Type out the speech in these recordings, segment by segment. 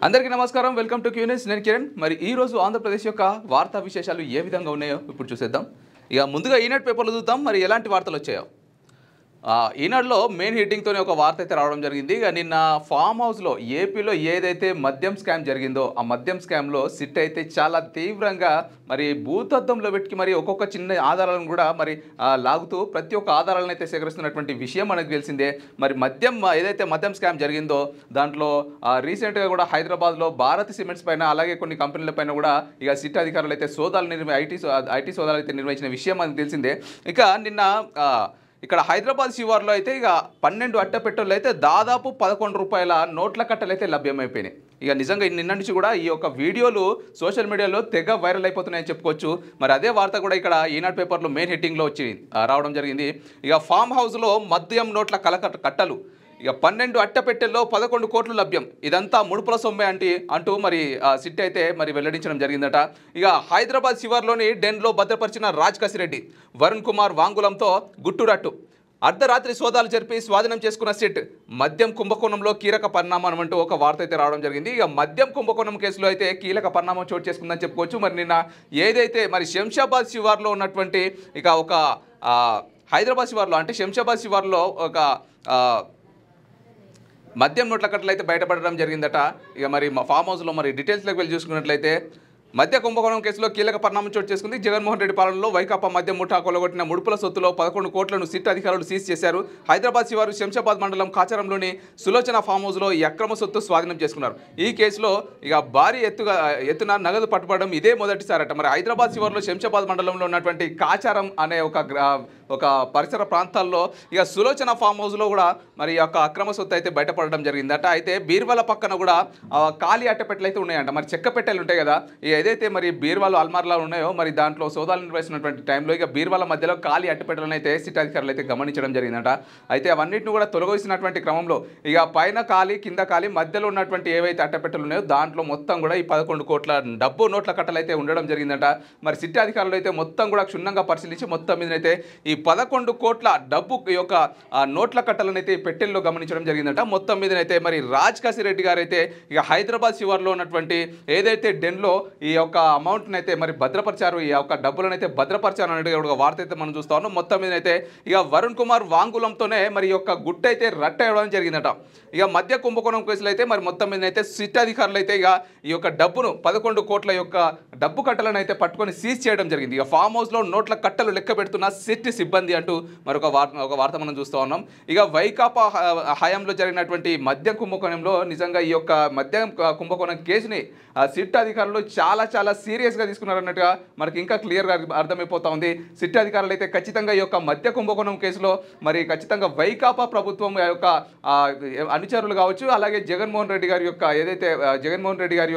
అందరికీ నమస్కారం. Welcome to క్యూనిస్. నేను కిరణ్. మరి ఈ రోజు ఆంధ్రప్రదేశ్ యొక్క వార్తా విశేషాలు ఏ విధంగా ఉన్నాయో ఇప్పుడు చూసేద్దాం. ఇక ముందుగా ఈనాడు పేపర్లో చూద్దాం మరి ఎలాంటి వార్తలు వచ్చాయో. ఈనాడులో మెయిన్ హెడ్డింగ్తోనే ఒక వార్త అయితే రావడం జరిగింది. ఇక నిన్న ఫామ్ హౌస్లో ఏపీలో ఏదైతే మద్యం స్కామ్ జరిగిందో ఆ మద్యం స్కామ్లో సిట్ అయితే చాలా తీవ్రంగా మరి భూతద్దంలో పెట్టి మరి ఒక్కొక్క చిన్న ఆధారాలను కూడా మరి లాగుతూ ప్రతి ఒక్క ఆధారాలను అయితే సేకరిస్తున్నటువంటి విషయం మనకు తెలిసిందే. మరి ఏదైతే మద్యం స్కామ్ జరిగిందో దాంట్లో రీసెంట్గా కూడా హైదరాబాద్లో భారత్ సిమెంట్స్ పైన అలాగే కొన్ని కంపెనీల పైన కూడా ఇక సిట్ అధికారులు అయితే ఐటీ సోదాలు అయితే నిర్వహించిన విషయం మనకు తెలిసిందే. ఇక నిన్న ఇక్కడ హైదరాబాద్ శివార్లో అయితే ఇక 12 అట్టపెట్టెలు అయితే దాదాపు 11 రూపాయల నోట్ల కట్టలు అయితే లభ్యమైపోయినాయి. ఇక నిజంగా నిన్న నుంచి కూడా ఈ యొక్క వీడియోలు సోషల్ మీడియాలో తెగ వైరల్ అయిపోతున్నాయని చెప్పుకోవచ్చు. మరి అదే వార్త కూడా ఇక్కడ ఈనాడు పేపర్లో మెయిన్ హెడ్డింగ్లో రావడం జరిగింది. ఇక ఫామ్ హౌస్లో మద్యం నోట్ల కట్టలు ఇక 12 అట్టపెట్టెల్లో 11 కోట్లు లభ్యం. ఇదంతా ముడుపుల సొమ్మే అంటూ మరి సిట్ అయితే మరి వెల్లడించడం జరిగిందట. ఇక హైదరాబాద్ శివార్లోని డెన్లో భద్రపరిచిన రాజ్ కసిరెడ్డి వరుణ్ కుమార్ వాంగులంతో గుట్టురట్టు. అర్ధరాత్రి సోదాలు జరిపి స్వాధీనం చేసుకున్న సిట్ మద్యం కుంభకోణంలో కీలక పరిణామం అంటూ ఒక వార్త అయితే రావడం జరిగింది. ఇక మద్యం కుంభకోణం కేసులో అయితే కీలక పరిణామం చోటు చేసుకుందని చెప్పుకోవచ్చు. మరి నిన్న ఏదైతే మరి శంషాబాద్ శివార్లో ఉన్నటువంటి ఇక ఒక హైదరాబాద్ శివార్లో అంటే శంషాబాద్ శివార్లో ఒక మద్యం నోట్ల కట్టలు అయితే బయటపడడం జరిగిందట. ఇక మరి ఫామ్ హౌస్లో మరి డీటెయిల్స్లోకి వెళ్ళి చూసుకున్నట్లయితే మద్య కుంభకోణం కేసులో కీలక పరిణామం చోటు చేసుకుంది. జగన్మోహన్ రెడ్డి పాలనలో వైకాపా మద్యం ముఠా కొలగొట్టిన ముడుపుల సొత్తులో 11 కోట్లను సిట్ అధికారులు సీజ్ చేశారు. హైదరాబాద్ శివారు శంషాబాద్ మండలం కాచారంలోని సులోచన ఫామ్ హౌస్లో ఈ అక్రమ సొత్తు స్వాధీనం చేసుకున్నారు. ఈ కేసులో ఇక భారీ ఎత్తున నగదు పట్టుబడడం ఇదే మొదటిసారట. మరి హైదరాబాద్ శివారులో శంషాబాద్ మండలంలో ఉన్నటువంటి కాచారం అనే ఒక పరిసర ప్రాంతాల్లో ఇక సులోచన ఫామ్ హౌస్లో కూడా మరి యొక్క అక్రమ సొత్తు అయితే బయటపడడం జరిగిందట. అయితే బీర్వాల పక్కన కూడా ఖాళీ అట్టపెట్టెలు అయితే ఉన్నాయంట. మరి చెక్క పెట్టెలు ఉంటాయి కదా, ఏదైతే మరి బీర్వాలు అల్మార్లా ఉన్నాయో మరి దాంట్లో సోదాలు నిర్వహిస్తున్నటువంటి టైంలో ఇక బీర్వాల మధ్యలో ఖాళీ అట్టపెట్టెలను అయితే సిట్ అధికారులు అయితే గమనించడం జరిగిందట. అయితే అవన్నింటిని కూడా తొలగిస్తున్నటువంటి క్రమంలో ఇక పైన ఖాళీ కింద ఖాళీ మధ్యలో ఉన్నటువంటి ఏవైతే అట్టపెట్టెలు ఉన్నాయో దాంట్లో మొత్తం కూడా ఈ 11 కోట్ల డబ్బు నోట్ల కట్టలు అయితే ఉండడం జరిగిందట. మరి సిట్ అధికారులు అయితే మొత్తం కూడా క్షుణ్ణంగా పరిశీలించి మొత్తం మీదనైతే ఈ 11 కోట్ల డబ్బు యొక్క నోట్ల కట్టలను అయితే పెట్టెల్లో గమనించడం జరిగిందట. మొత్తం మీదనైతే మరి రాజ్ కసిరెడ్డి గారు అయితే ఇక హైదరాబాద్ శివార్లో ఉన్నటువంటి ఏదైతే డెన్లో ఈ యొక్క అమౌంట్ని అయితే మరి భద్రపరిచారు, ఈ యొక్క డబ్బులను అయితే భద్రపరిచారు అనేది ఒక వార్త అయితే మనం చూస్తా ఉన్నాం. మొత్తం మీదనైతే ఇక వరుణ్ కుమార్ వాంగులంతోనే మరి యొక్క గుట్ట అయితే రట్టయడం జరిగిందట. ఇక మధ్య కుంభకోణం కేసులు అయితే మరి మొత్తం మీదనైతే సిట్ అధికారులు అయితే ఇక ఈ యొక్క డబ్బును 11 కోట్ల యొక్క డబ్బు కట్టలను అయితే పట్టుకొని సీజ్ చేయడం జరిగింది. ఇక ఫామ్ హౌస్లో నోట్ల కట్టలు లెక్క పెడుతున్న సిట్ సిబ్బంది అంటూ మరొక వార్త మనం చూస్తూ ఉన్నాం. ఇక వైకాపా హయాంలో జరిగినటువంటి మద్యం కుంభకోణంలో నిజంగా ఈ యొక్క మద్యం కుంభకోణం కేసుని సిట్ అధికారులు చాలా చాలా సీరియస్గా తీసుకున్నారన్నట్టుగా మనకి ఇంకా క్లియర్గా అర్థమైపోతా ఉంది. సిట్ అధికారులు అయితే ఖచ్చితంగా ఈ యొక్క మద్య కుంభకోణం కేసులో మరి ఖచ్చితంగా వైకాపా ప్రభుత్వం యొక్క అనుచరులు కావచ్చు, అలాగే జగన్మోహన్ రెడ్డి గారి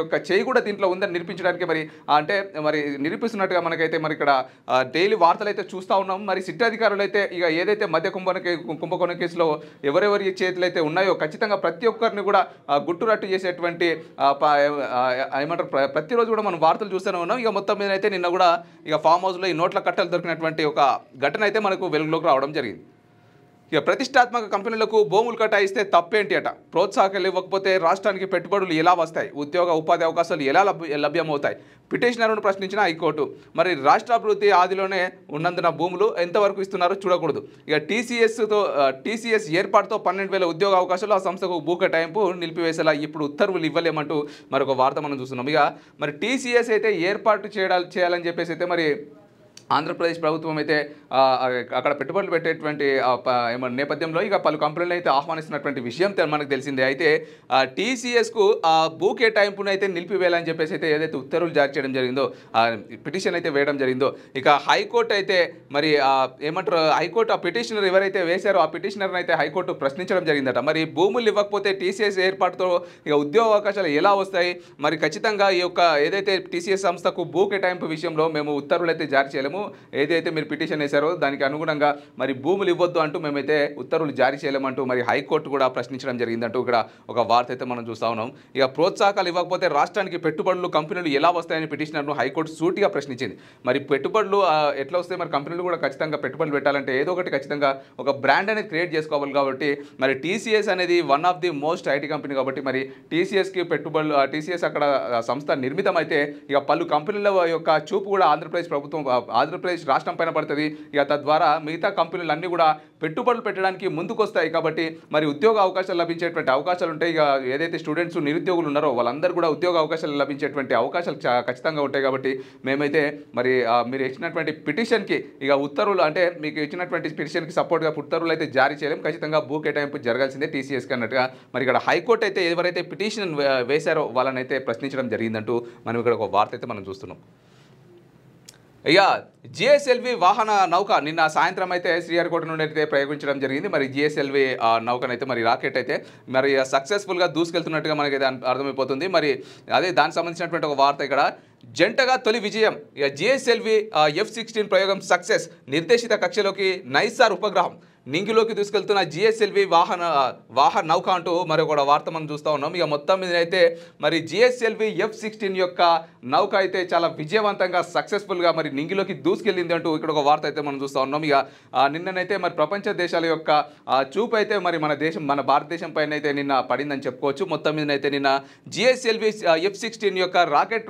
యొక్క చేయి కూడా దీంట్లో ఉందని నిరూపించడానికి మరి నిరూపిస్తున్నట్టుగా మనకైతే మరి ఇక్కడ డైలీ వార్తలు అయితే చూస్తూ ఉన్నాం. మరి సిట్ అధికారులు అయితే ఇక ఏదైతే మద్య కుంభకోణం కేసులో ఎవరెవరి చేతులు అయితే ఉన్నాయో ఖచ్చితంగా ప్రతి ఒక్కరిని కూడా గుట్టురట్టు చేసేటువంటి ఏమంటారు ప్రతిరోజు కూడా మనం వార్తలు చూస్తూనే ఉన్నాం. ఇక మొత్తం మీద అయితే నిన్న కూడా ఇక ఫామ్ హౌస్లో ఈ నోట్ల కట్టలు దొరికినటువంటి ఒక ఘటన అయితే మనకు వెలుగులోకి రావడం జరిగింది. ఇక ప్రతిష్టాత్మక కంపెనీలకు భూములు కేటాయిస్తే తప్పేంటి అట. ప్రోత్సాహకాలు ఇవ్వకపోతే రాష్ట్రానికి పెట్టుబడులు ఎలా వస్తాయి, ఉపాధి అవకాశాలు ఎలా లభ్యమవుతాయి, పిటిషనర్ను ప్రశ్నించిన హైకోర్టు. మరి రాష్ట్రాభివృద్ధి ఆదిలోనే ఉన్నందున భూములు ఎంతవరకు ఇస్తున్నారో చూడకూడదు. ఇక టీసీఎస్ ఏర్పాటుతో 12,000 ఉద్యోగ అవకాశాలు ఆ సంస్థకు భూ కేటాయింపు నిలిపివేసేలా ఇప్పుడు ఉత్తర్వులు ఇవ్వలేమంటూ మరొక వార్త మనం చూస్తున్నాం. ఇక మరి టీసీఎస్ అయితే ఏర్పాటు చేయాలని చెప్పేసి అయితే మరి ఆంధ్రప్రదేశ్ ప్రభుత్వం అయితే అక్కడ పెట్టుబడులు పెట్టేటువంటి నేపథ్యంలో ఇక పలు కంపెనీలు అయితే ఆహ్వానిస్తున్నటువంటి విషయం మనకు తెలిసిందే. అయితే టీసీఎస్కు భూ కేటాయింపును అయితే నిలిపివేయాలని చెప్పేసి అయితే ఏదైతే ఉత్తర్వులు జారీ చేయడం జరిగిందో పిటిషన్ అయితే వేయడం జరిగిందో ఇక హైకోర్టు అయితే మరి హైకోర్టు ఆ పిటిషనర్ ఎవరైతే వేశారో ఆ పిటిషనర్ని అయితే హైకోర్టు ప్రశ్నించడం జరిగిందట. మరి భూములు ఇవ్వకపోతే టీసీఎస్ ఏర్పాటుతో ఇక ఉద్యోగ అవకాశాలు ఎలా వస్తాయి, మరి ఖచ్చితంగా ఈ యొక్క ఏదైతే టీసీఎస్ సంస్థకు భూ కేటాయింపు విషయంలో మేము ఉత్తర్వులు అయితే జారీ చేయలేము, చేయలేము, ఏదైతే మీరు పిటిషన్ వేశారో దానికి అనుగుణంగా మరి భూములు ఇవ్వద్దు అంటూ మేమైతే ఉత్తర్వులు జారీ చేయలేమంటూ మరి హైకోర్టు కూడా ప్రశ్నించడం జరిగిందంటూ ఇక్కడ ఒక వార్త అయితే మనం చూస్తా ఉన్నాం. ఇక ప్రోత్సాహకాలు ఇవ్వకపోతే రాష్ట్రానికి పెట్టుబడులు కంపెనీలు ఎలా వస్తాయని పిటిషనర్ను హైకోర్టు సూటిగా ప్రశ్నించింది. మరి పెట్టుబడులు ఎట్లా వస్తాయి, మరి కంపెనీలు కూడా ఖచ్చితంగా పెట్టుబడులు పెట్టాలంటే ఏదో ఒకటి ఖచ్చితంగా ఒక బ్రాండ్ అనేది క్రియేట్ చేసుకోవాలి. కాబట్టి మరి టీసీఎస్ అనేది one of the most IT company కాబట్టి మరి టీసీఎస్కి పెట్టుబడులు టీసీఎస్ అక్కడ సంస్థ నిర్మితం అయితే ఇక పలు కంపెనీల యొక్క చూపు కూడా ఆంధ్రప్రదేశ్ ప్రభుత్వం ఆంధ్రప్రదేశ్ రాష్ట్రం పైన పడుతుంది. ఇక తద్వారా మిగతా కంపెనీలు అన్నీ కూడా పెట్టుబడులు పెట్టడానికి ముందుకు వస్తాయి. కాబట్టి మరి ఉద్యోగ అవకాశాలు లభించేటువంటి అవకాశాలు ఉంటాయి. ఇక ఏదైతే స్టూడెంట్స్ నిరుద్యోగులు ఉన్నారో వాళ్ళందరూ కూడా ఉద్యోగ అవకాశాలు లభించేటువంటి అవకాశాలు ఖచ్చితంగా ఉంటాయి. కాబట్టి మేమైతే మరి మీరు ఇచ్చినటువంటి పిటిషన్కి ఇక ఉత్తర్వులు అంటే మీకు ఇచ్చినటువంటి పిటిషన్కి సపోర్ట్గా ఉత్తర్వులు అయితే జారీ చేయలేం, ఖచ్చితంగా భూ కేటాయింపు జరగాల్సిందే టీసీఎస్కి అన్నట్టుగా మరి ఇక్కడ హైకోర్టు అయితే ఎవరైతే పిటిషన్ వేశారో వాళ్ళని అయితే ప్రశ్నించడం జరిగిందంటూ మనం ఇక్కడ ఒక వార్త అయితే మనం చూస్తున్నాం. ఇక జిఎస్ఎల్వి వాహన నౌక నిన్న సాయంత్రం అయితే శ్రీహరికోట నుండి అయితే ప్రయోగించడం జరిగింది. మరి జిఎస్ఎల్వి నౌకనైతే మరి రాకెట్ అయితే మరి సక్సెస్ఫుల్గా దూసుకెళ్తున్నట్టుగా మనకైతే అర్థమైపోతుంది. మరి అదే దానికి సంబంధించినటువంటి ఒక వార్త ఇక్కడ జంటగా తొలి విజయం, ఇక జిఎస్ఎల్వి F-16 ప్రయోగం సక్సెస్, నిర్దేశిత కక్షలోకి నైసార్ ఉపగ్రహం నింగిలోకి దూసుకెళ్తున్న జిఎస్ఎల్వి వాహన నౌక అంటూ మరొక వార్త మనం చూస్తూ ఉన్నాం. ఇక మొత్తం మీద అయితే మరి జిఎస్ఎల్వి F-16 యొక్క నౌక అయితే చాలా విజయవంతంగా సక్సెస్ఫుల్గా మరి నింగిలోకి దూసుకెళ్ళింది అంటూ ఇక్కడ ఒక వార్త అయితే మనం చూస్తూ ఉన్నాం. ఇక నిన్ననైతే మరి ప్రపంచ దేశాల యొక్క చూపు అయితే మరి మన భారతదేశం పైన అయితే నిన్న పడిందని చెప్పుకోవచ్చు. మొత్తం మీద అయితే నిన్న జిఎస్ఎల్వి F-16 యొక్క రాకెట్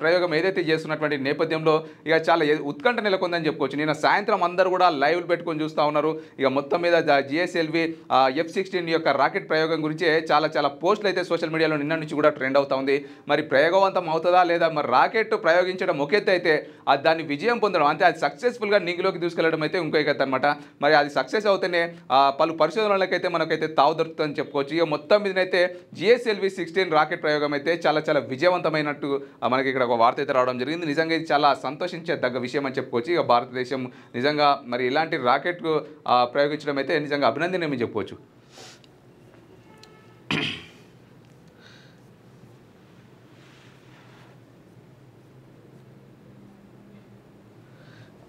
ప్రయోగం ఏదైతే చేస్తున్నటువంటి నేపథ్యంలో ఇక చాలా ఉత్కంఠ నెలకొందని చెప్పుకోవచ్చు. నిన్న సాయంత్రం అందరూ కూడా లైవ్లు పెట్టుకొని చూస్తూ ఉన్నారు. ఇక మొత్తం మీద జిఎస్ఎల్వి F-16 యొక్క రాకెట్ ప్రయోగం గురించి చాలా పోస్టులు అయితే సోషల్ మీడియాలో నిన్న నుంచి కూడా ట్రెండ్ అవుతా ఉంది. మరి ప్రయోగవంతం అవుతుందా లేదా, మరి రాకెట్ ప్రయోగించడం ఒక ఎత్తు అయితే దాన్ని విజయం పొందడం అంటే అది సక్సెస్ఫుల్గా నింగిలోకి తీసుకెళ్లడం అయితే ఇంకో ఎత్తు అనమాట. మరి అది సక్సెస్ అవుతేనే పలు పరిశోధనలకైతే మనకైతే తావు దొరుకుతుందని చెప్పుకోవచ్చు. ఇక మొత్తం మీదనైతే జిఎస్ఎల్వి 16 రాకెట్ ప్రయోగం అయితే చాలా విజయవంతమైనట్టు మనకి ఇక్కడ ఒక వార్త అయితే రావడం జరిగింది. నిజంగా ఇది చాలా సంతోషించదగ్గ విషయం అని చెప్పుకోవచ్చు. ఇక భారతదేశం నిజంగా మరి ఇలాంటి రాకెట్ ప్రయోగించడం అయితే నిజంగా అభినందనీయమని చెప్పుకోవచ్చు.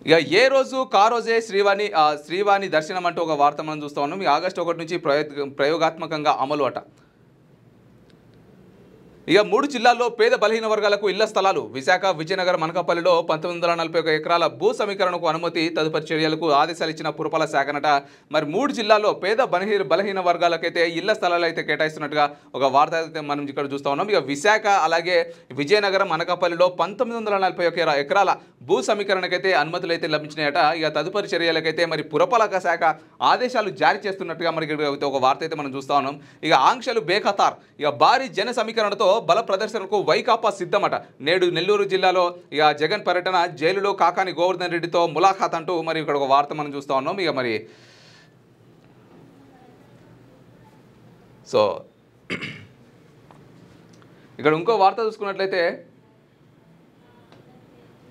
ఇక ఏ రోజు కారోజే శ్రీవాణి దర్శనం అంటూ ఒక వార్త మనం చూస్తూ ఉన్నాం. ఆగస్టు 1 నుంచి ప్రయోగాత్మకంగా అమలు అట. ఇక 3 జిల్లాల్లో పేద బలహీన వర్గాలకు ఇళ్ల స్థలాలు, విశాఖ, విజయనగరం, అనకాపల్లిలో 1941 ఎకరాల భూ సమీకరణకు అనుమతి, తదుపరి చర్యలకు ఆదేశాలు ఇచ్చిన పురపాలక శాఖనట. మరి 3 జిల్లాల్లో పేద బలహీన వర్గాలకైతే ఇళ్ల స్థలాలు అయితే కేటాయిస్తున్నట్టుగా ఒక వార్త అయితే మనం ఇక్కడ చూస్తూ ఉన్నాం. ఇక విశాఖ అలాగే విజయనగరం, అనకాపల్లిలో 1941 ఎకరాల భూ సమీకరణకైతే అనుమతులు అయితే లభించినాయట. ఇక తదుపరి చర్యలకైతే మరి పురపాలక శాఖ ఆదేశాలు జారీ చేస్తున్నట్టుగా మనకి ఒక వార్త అయితే మనం చూస్తూ ఉన్నాం. ఇక ఆంక్షలు బేఖతార్, ఇక భారీ జన సమీకరణతో బల ప్రదర్శనకు వైకాపా సిద్ధమట. నేడు నెల్లూరు జిల్లాలో ఇక జగన్ పర్యటన, జైలులో కాకాని గోవర్ధన్ రెడ్డితో ములాఖాత్ అంటూ మరి ఇక్కడ ఒక వార్త మనం చూస్తూ ఉన్నాం. ఇక మరి సో ఇక్కడ ఇంకో వార్త చూసుకున్నట్లయితే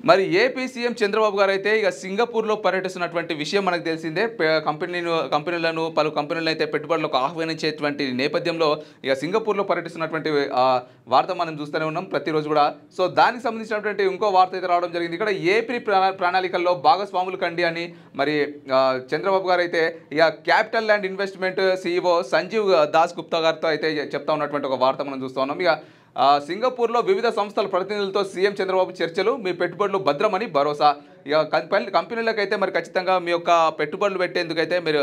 మరి ఏపీ సీఎం చంద్రబాబు గారు అయితే ఇక సింగపూర్లో పర్యటిస్తున్నటువంటి విషయం మనకు తెలిసిందే. పలు కంపెనీలను అయితే పెట్టుబడులకు ఆహ్వానించేటువంటి నేపథ్యంలో ఇక సింగపూర్లో పర్యటిస్తున్నటువంటి వార్త మనం చూస్తూనే ఉన్నాం ప్రతిరోజు కూడా. సో దానికి సంబంధించినటువంటి ఇంకో వార్త అయితే రావడం జరిగింది. ఇక్కడ ఏపీ ప్రణాళికల్లో భాగస్వాములు కండి అని మరి చంద్రబాబు గారు అయితే ఇక CapitaLand investment CEO Sanjeev Das Gupta గారితో అయితే చెప్తా ఉన్నటువంటి ఒక వార్త మనం చూస్తూ ఉన్నాం. ఇక సింగపూర్లో వివిధ సంస్థల ప్రతినిధులతో సీఎం చంద్రబాబు చర్చలు, మీ పెట్టుబడులు భద్రమని భరోసా. ఇక కంపెనీలకైతే మరి ఖచ్చితంగా మీ యొక్క పెట్టుబడులు పెట్టేందుకైతే మీరు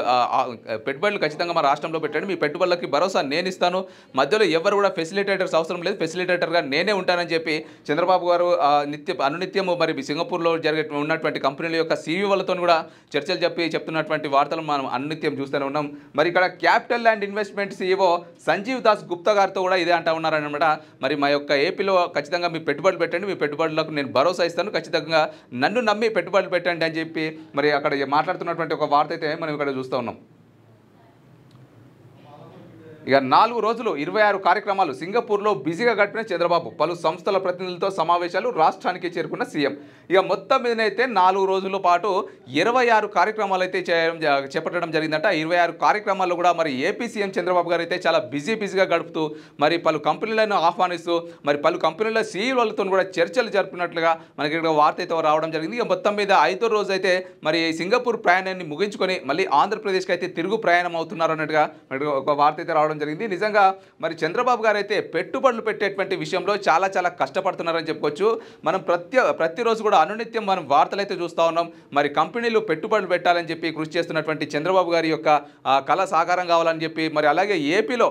పెట్టుబడులు ఖచ్చితంగా మా రాష్ట్రంలో పెట్టండి, మీ పెట్టుబడులకి భరోసా నేను ఇస్తాను, మధ్యలో ఎవరు కూడా ఫెసిలిటేటర్స్ అవసరం లేదు, ఫెసిలిటేటర్గా నేనే ఉంటానని చెప్పి చంద్రబాబు గారు అనునిత్యము మరి సింగపూర్లో ఉన్నటువంటి కంపెనీల యొక్క CEOలతో కూడా చర్చలు చెప్తున్నటువంటి వార్తలు మనం అనునిత్యం చూస్తూనే ఉన్నాం. మరి ఇక్కడ CapitaLand investment CEO Sanjeev Das Gupta గారితో కూడా ఇదే అంటా ఉన్నారనమాట. మరి మా యొక్క ఏపీలో ఖచ్చితంగా మీ పెట్టుబడులు పెట్టండి, మీ పెట్టుబడులకు నేను భరోసా ఇస్తాను, ఖచ్చితంగా నన్ను నమ్మి పెట్టుబడులు పెట్టండి అని చెప్పి మరి అక్కడ మాట్లాడుతున్నటువంటి ఒక వార్త అయితే మనం ఇక్కడ చూస్తూ ఉన్నాం. ఇక 4 రోజులు 26 కార్యక్రమాలు సింగపూర్లో బిజీగా గడిపిన చంద్రబాబు. పలు సంస్థల ప్రతినిధులతో సమావేశాలు, రాష్ట్రానికి చేరుకున్న సీఎం. ఇక మొత్తం మీదనైతే 4 రోజుల పాటు 26 కార్యక్రమాలు అయితే చేపట్టడం జరిగిందట. 26 కార్యక్రమాల్లో కూడా మరి ఏపీ సీఎం చంద్రబాబు గారు అయితే చాలా బిజీగా గడుపుతూ మరి పలు కంపెనీలను ఆహ్వానిస్తూ మరి పలు కంపెనీల సీఈఓలతో కూడా చర్చలు జరుపుకున్నట్లుగా మనకి ఇక్కడ వార్త అయితే రావడం జరిగింది. ఇక మొత్తం మీద 5వ రోజు అయితే మరి సింగపూర్ ప్రయాణాన్ని ముగించుకొని మళ్ళీ ఆంధ్రప్రదేశ్కి అయితే తిరుగు ప్రయాణం అవుతున్నారు అన్నట్టుగా మనకి ఒక వార్త అయితే రావడం జరిగింది. నిజంగా మరి చంద్రబాబు గారు అయితే పెట్టుబడులు పెట్టేటువంటి విషయంలో చాలా కష్టపడుతున్నారని చెప్పుకోవచ్చు. మనం ప్రతిరోజు కూడా అనునిత్యం మనం వార్తలు అయితే చూస్తూ ఉన్నాం. మరి కంపెనీలు పెట్టుబడులు పెట్టాలని చెప్పి కృషి చేస్తున్నటువంటి చంద్రబాబు గారి యొక్క కళ సాకారం కావాలని చెప్పి మరి అలాగే ఏపీలో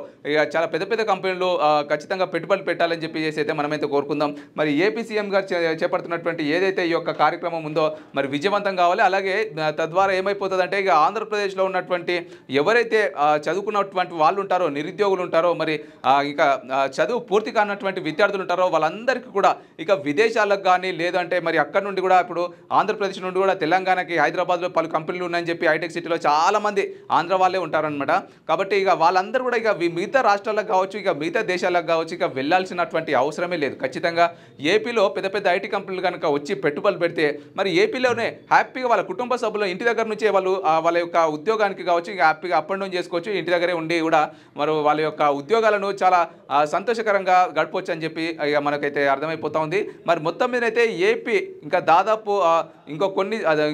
చాలా పెద్ద కంపెనీలు ఖచ్చితంగా పెట్టుబడులు పెట్టాలని చెప్పి అయితే మనమైతే కోరుకుందాం. మరి ఏపీ సీఎం గారు చేపడుతున్నటువంటి ఏదైతే ఈ యొక్క కార్యక్రమం ఉందో మరి విజయవంతం కావాలి. అలాగే తద్వారా ఏమైపోతుందంటే ఇక ఆంధ్రప్రదేశ్లో ఉన్నటువంటి ఎవరైతే చదువుకున్నటువంటి వాళ్ళు ఉంటారో, నిరుద్యోగులు ఉంటారో, మరి ఇక చదువు పూర్తి కానటువంటి విద్యార్థులు ఉంటారో వాళ్ళందరికీ కూడా ఇక విదేశాలకు కానీ లేదంటే మరి అక్కడ నుండి కూడా ఇప్పుడు ఆంధ్రప్రదేశ్ నుండి కూడా తెలంగాణకి, హైదరాబాద్లో పలు కంపెనీలు ఉన్నాయని చెప్పి హైటెక్ సిటీలో చాలామంది ఆంధ్ర వాళ్ళే ఉంటారనమాట. కాబట్టి ఇక వాళ్ళందరూ కూడా ఇక మిగతా రాష్ట్రాలకు కావచ్చు, ఇక మిగతా దేశాలకు కావచ్చు, ఇక వెళ్ళాల్సినటువంటి అవసరమే లేదు. ఖచ్చితంగా ఏపీలో పెద్ద ఐటీ కంపెనీలు కనుక వచ్చి పెట్టుబడులు పెడితే మరి ఏపీలోనే హ్యాపీగా వాళ్ళ కుటుంబ సభ్యులు ఇంటి దగ్గర నుంచే వాళ్ళు వాళ్ళ యొక్క ఉద్యోగానికి కావచ్చు ఇక హ్యాపీగా అప్ అండ్ డౌన్ చేసుకోవచ్చు. ఇంటి దగ్గరే ఉండి కూడా మరి వాళ్ళ యొక్క ఉద్యోగాలను చాలా సంతోషకరంగా గడపవచ్చు అని చెప్పి ఇక మనకైతే అర్థమైపోతా ఉంది. మరి మొత్తం మీద అయితే ఏపీ ఇంకా దాదాపు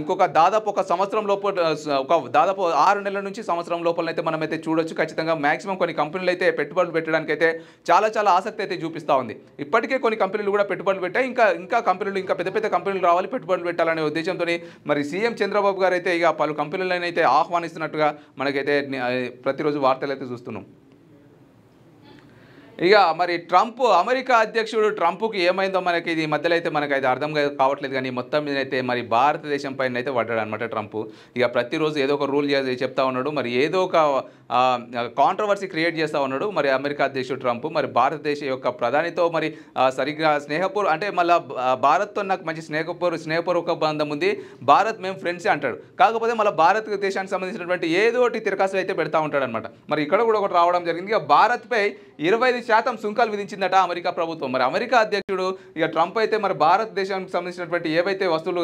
ఇంకొక దాదాపు ఒక సంవత్సరం లోపల దాదాపు 6 నెలల నుంచి సంవత్సరం లోపలనైతే మనమైతే చూడొచ్చు. ఖచ్చితంగా మ్యాక్సిమం కొన్ని కంపెనీలు అయితే పెట్టుబడులు పెట్టడానికి అయితే చాలా ఆసక్తి అయితే చూపిస్తూ ఉంది. ఇప్పటికే కొన్ని కంపెనీలు కూడా పెట్టుబడులు పెట్టాయి. ఇంకా కంపెనీలు ఇంకా పెద్ద కంపెనీలు రావాలి, పెట్టుబడులు పెట్టాలనే ఉద్దేశంతో మరి సీఎం చంద్రబాబు గారు అయితే ఇక పలు కంపెనీలను అయితే ఆహ్వానిస్తున్నట్టుగా మనకైతే ప్రతిరోజు వార్తలు అయితే చూస్తున్నాం. ఇక మరి అమెరికా అధ్యక్షుడు ట్రంప్కి ఏమైందో మనకి ఇది మధ్యలో అయితే మనకైతే అర్థం కావట్లేదు. కానీ మొత్తం మీద అయితే మరి భారతదేశం పైన అయితే పడ్డాడు అనమాట ట్రంప్. ఇక ప్రతిరోజు ఏదో ఒక రూల్ చెప్తా ఉన్నాడు, మరి ఏదో ఒక కాంట్రవర్సీ క్రియేట్ చేస్తూ ఉన్నాడు మరి అమెరికా అధ్యక్షుడు ట్రంప్. మరి భారతదేశ యొక్క ప్రధానితో మరి సరిగ్గా అంటే మళ్ళీ భారత్తో నాకు మంచి స్నేహపూర్వక బంధం ఉంది, భారత్ మేము ఫ్రెండ్సే అంటాడు. కాకపోతే మళ్ళీ భారతదేశానికి సంబంధించినటువంటి ఏదో ఒకటి తిరకాసులు అయితే పెడతా ఉంటాడు అనమాట. మరి ఇక్కడ కూడా ఒకటి రావడం జరిగింది. ఇక భారత్పై 25% సుంకాలు విధించిందట అమెరికా ప్రభుత్వం. మరి అమెరికా అధ్యక్షుడు ఇక ట్రంప్ అయితే మరి భారతదేశానికి సంబంధించినటువంటి ఏవైతే వస్తువులు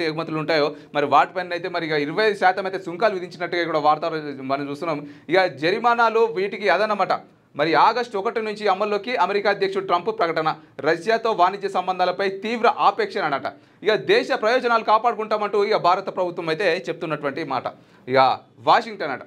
ఎగుమతులు ఉంటాయో మరి వాటిపైన అయితే మరి ఇక 25% అయితే సుంకాలు విధించినట్టుగా కూడా వార్తలు మనం చూస్తున్నాం. ఇక జరిమానాలు వీటికి అదనమాట. మరి ఆగస్టు 1 నుంచి అమల్లోకి అమెరికా అధ్యక్షుడు ట్రంప్ ప్రకటన. రష్యాతో వాణిజ్య సంబంధాలపై తీవ్ర ఆపేక్షణ అనట. ఇక దేశ ప్రయోజనాలు కాపాడుకుంటామంటూ ఇక భారత ప్రభుత్వం అయితే చెప్తున్నటువంటి మాట. ఇక వాషింగ్టన్ అట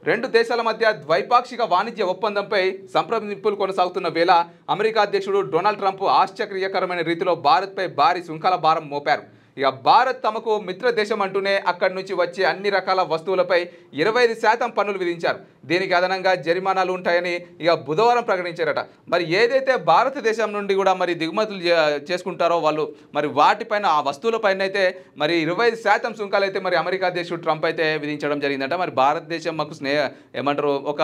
2 దేశాల మధ్య ద్వైపాక్షిక వాణిజ్య ఒప్పందంపై సంప్రదింపులు కొనసాగుతున్న వేళ అమెరికా అధ్యక్షుడు డొనాల్డ్ ట్రంప్ ఆశ్చర్యకరమైన రీతిలో భారత్పై భారీ సుంకాల భారం మోపారు. ఇక భారత్ తమకు మిత్ర దేశం అంటూనే అక్కడి నుంచి వచ్చే అన్ని రకాల వస్తువులపై 25% పన్నులు విధించారు. దీనికి అదనంగా జరిమానాలు ఉంటాయని ఇక బుధవారం ప్రకటించారట. మరి ఏదైతే భారతదేశం నుండి కూడా మరి దిగుమతులు చేసుకుంటారో వాళ్ళు మరి వాటిపైన ఆ వస్తువులపైన అయితే మరి 25% సుంకాలు అయితే మరి అమెరికా అధ్యక్షుడు ట్రంప్ అయితే విధించడం జరిగిందట. మరి భారతదేశం మాకు ఒక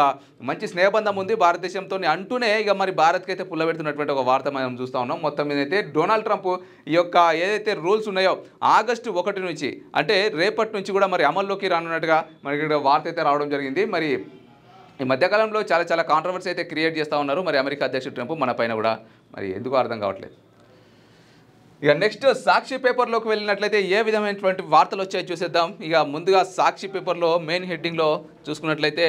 మంచి స్నేహబంధం ఉంది భారతదేశంతో అంటూనే ఇక మరి భారత్కి అయితే పుల్లబెడుతున్నటువంటి ఒక వార్త మనం చూస్తూ ఉన్నాం. మొత్తం మీద అయితే డొనాల్డ్ ట్రంప్ ఈ యొక్క ఏదైతే రూల్స్ ఉన్నాయో ఆగస్టు 1 నుంచి అంటే రేపటి నుంచి కూడా మరి అమల్లోకి రానున్నట్టుగా మనకి ఇక్కడ వార్త అయితే రావడం జరిగింది. మరి ఈ మధ్యకాలంలో చాలా కాంట్రవర్సీ అయితే క్రియేట్ చేస్తూ ఉన్నారు మరి అమెరికా అధ్యక్షుడు ట్రంప్ మన పైన కూడా. మరి ఎందుకు అర్థం కావట్లేదు. ఇక నెక్స్ట్ సాక్షి పేపర్లోకి వెళ్ళినట్లయితే ఏ విధమైనటువంటి వార్తలు వచ్చాయో చూసేద్దాం. ఇక ముందుగా సాక్షి పేపర్లో మెయిన్ హెడ్డింగ్లో చూసుకున్నట్లయితే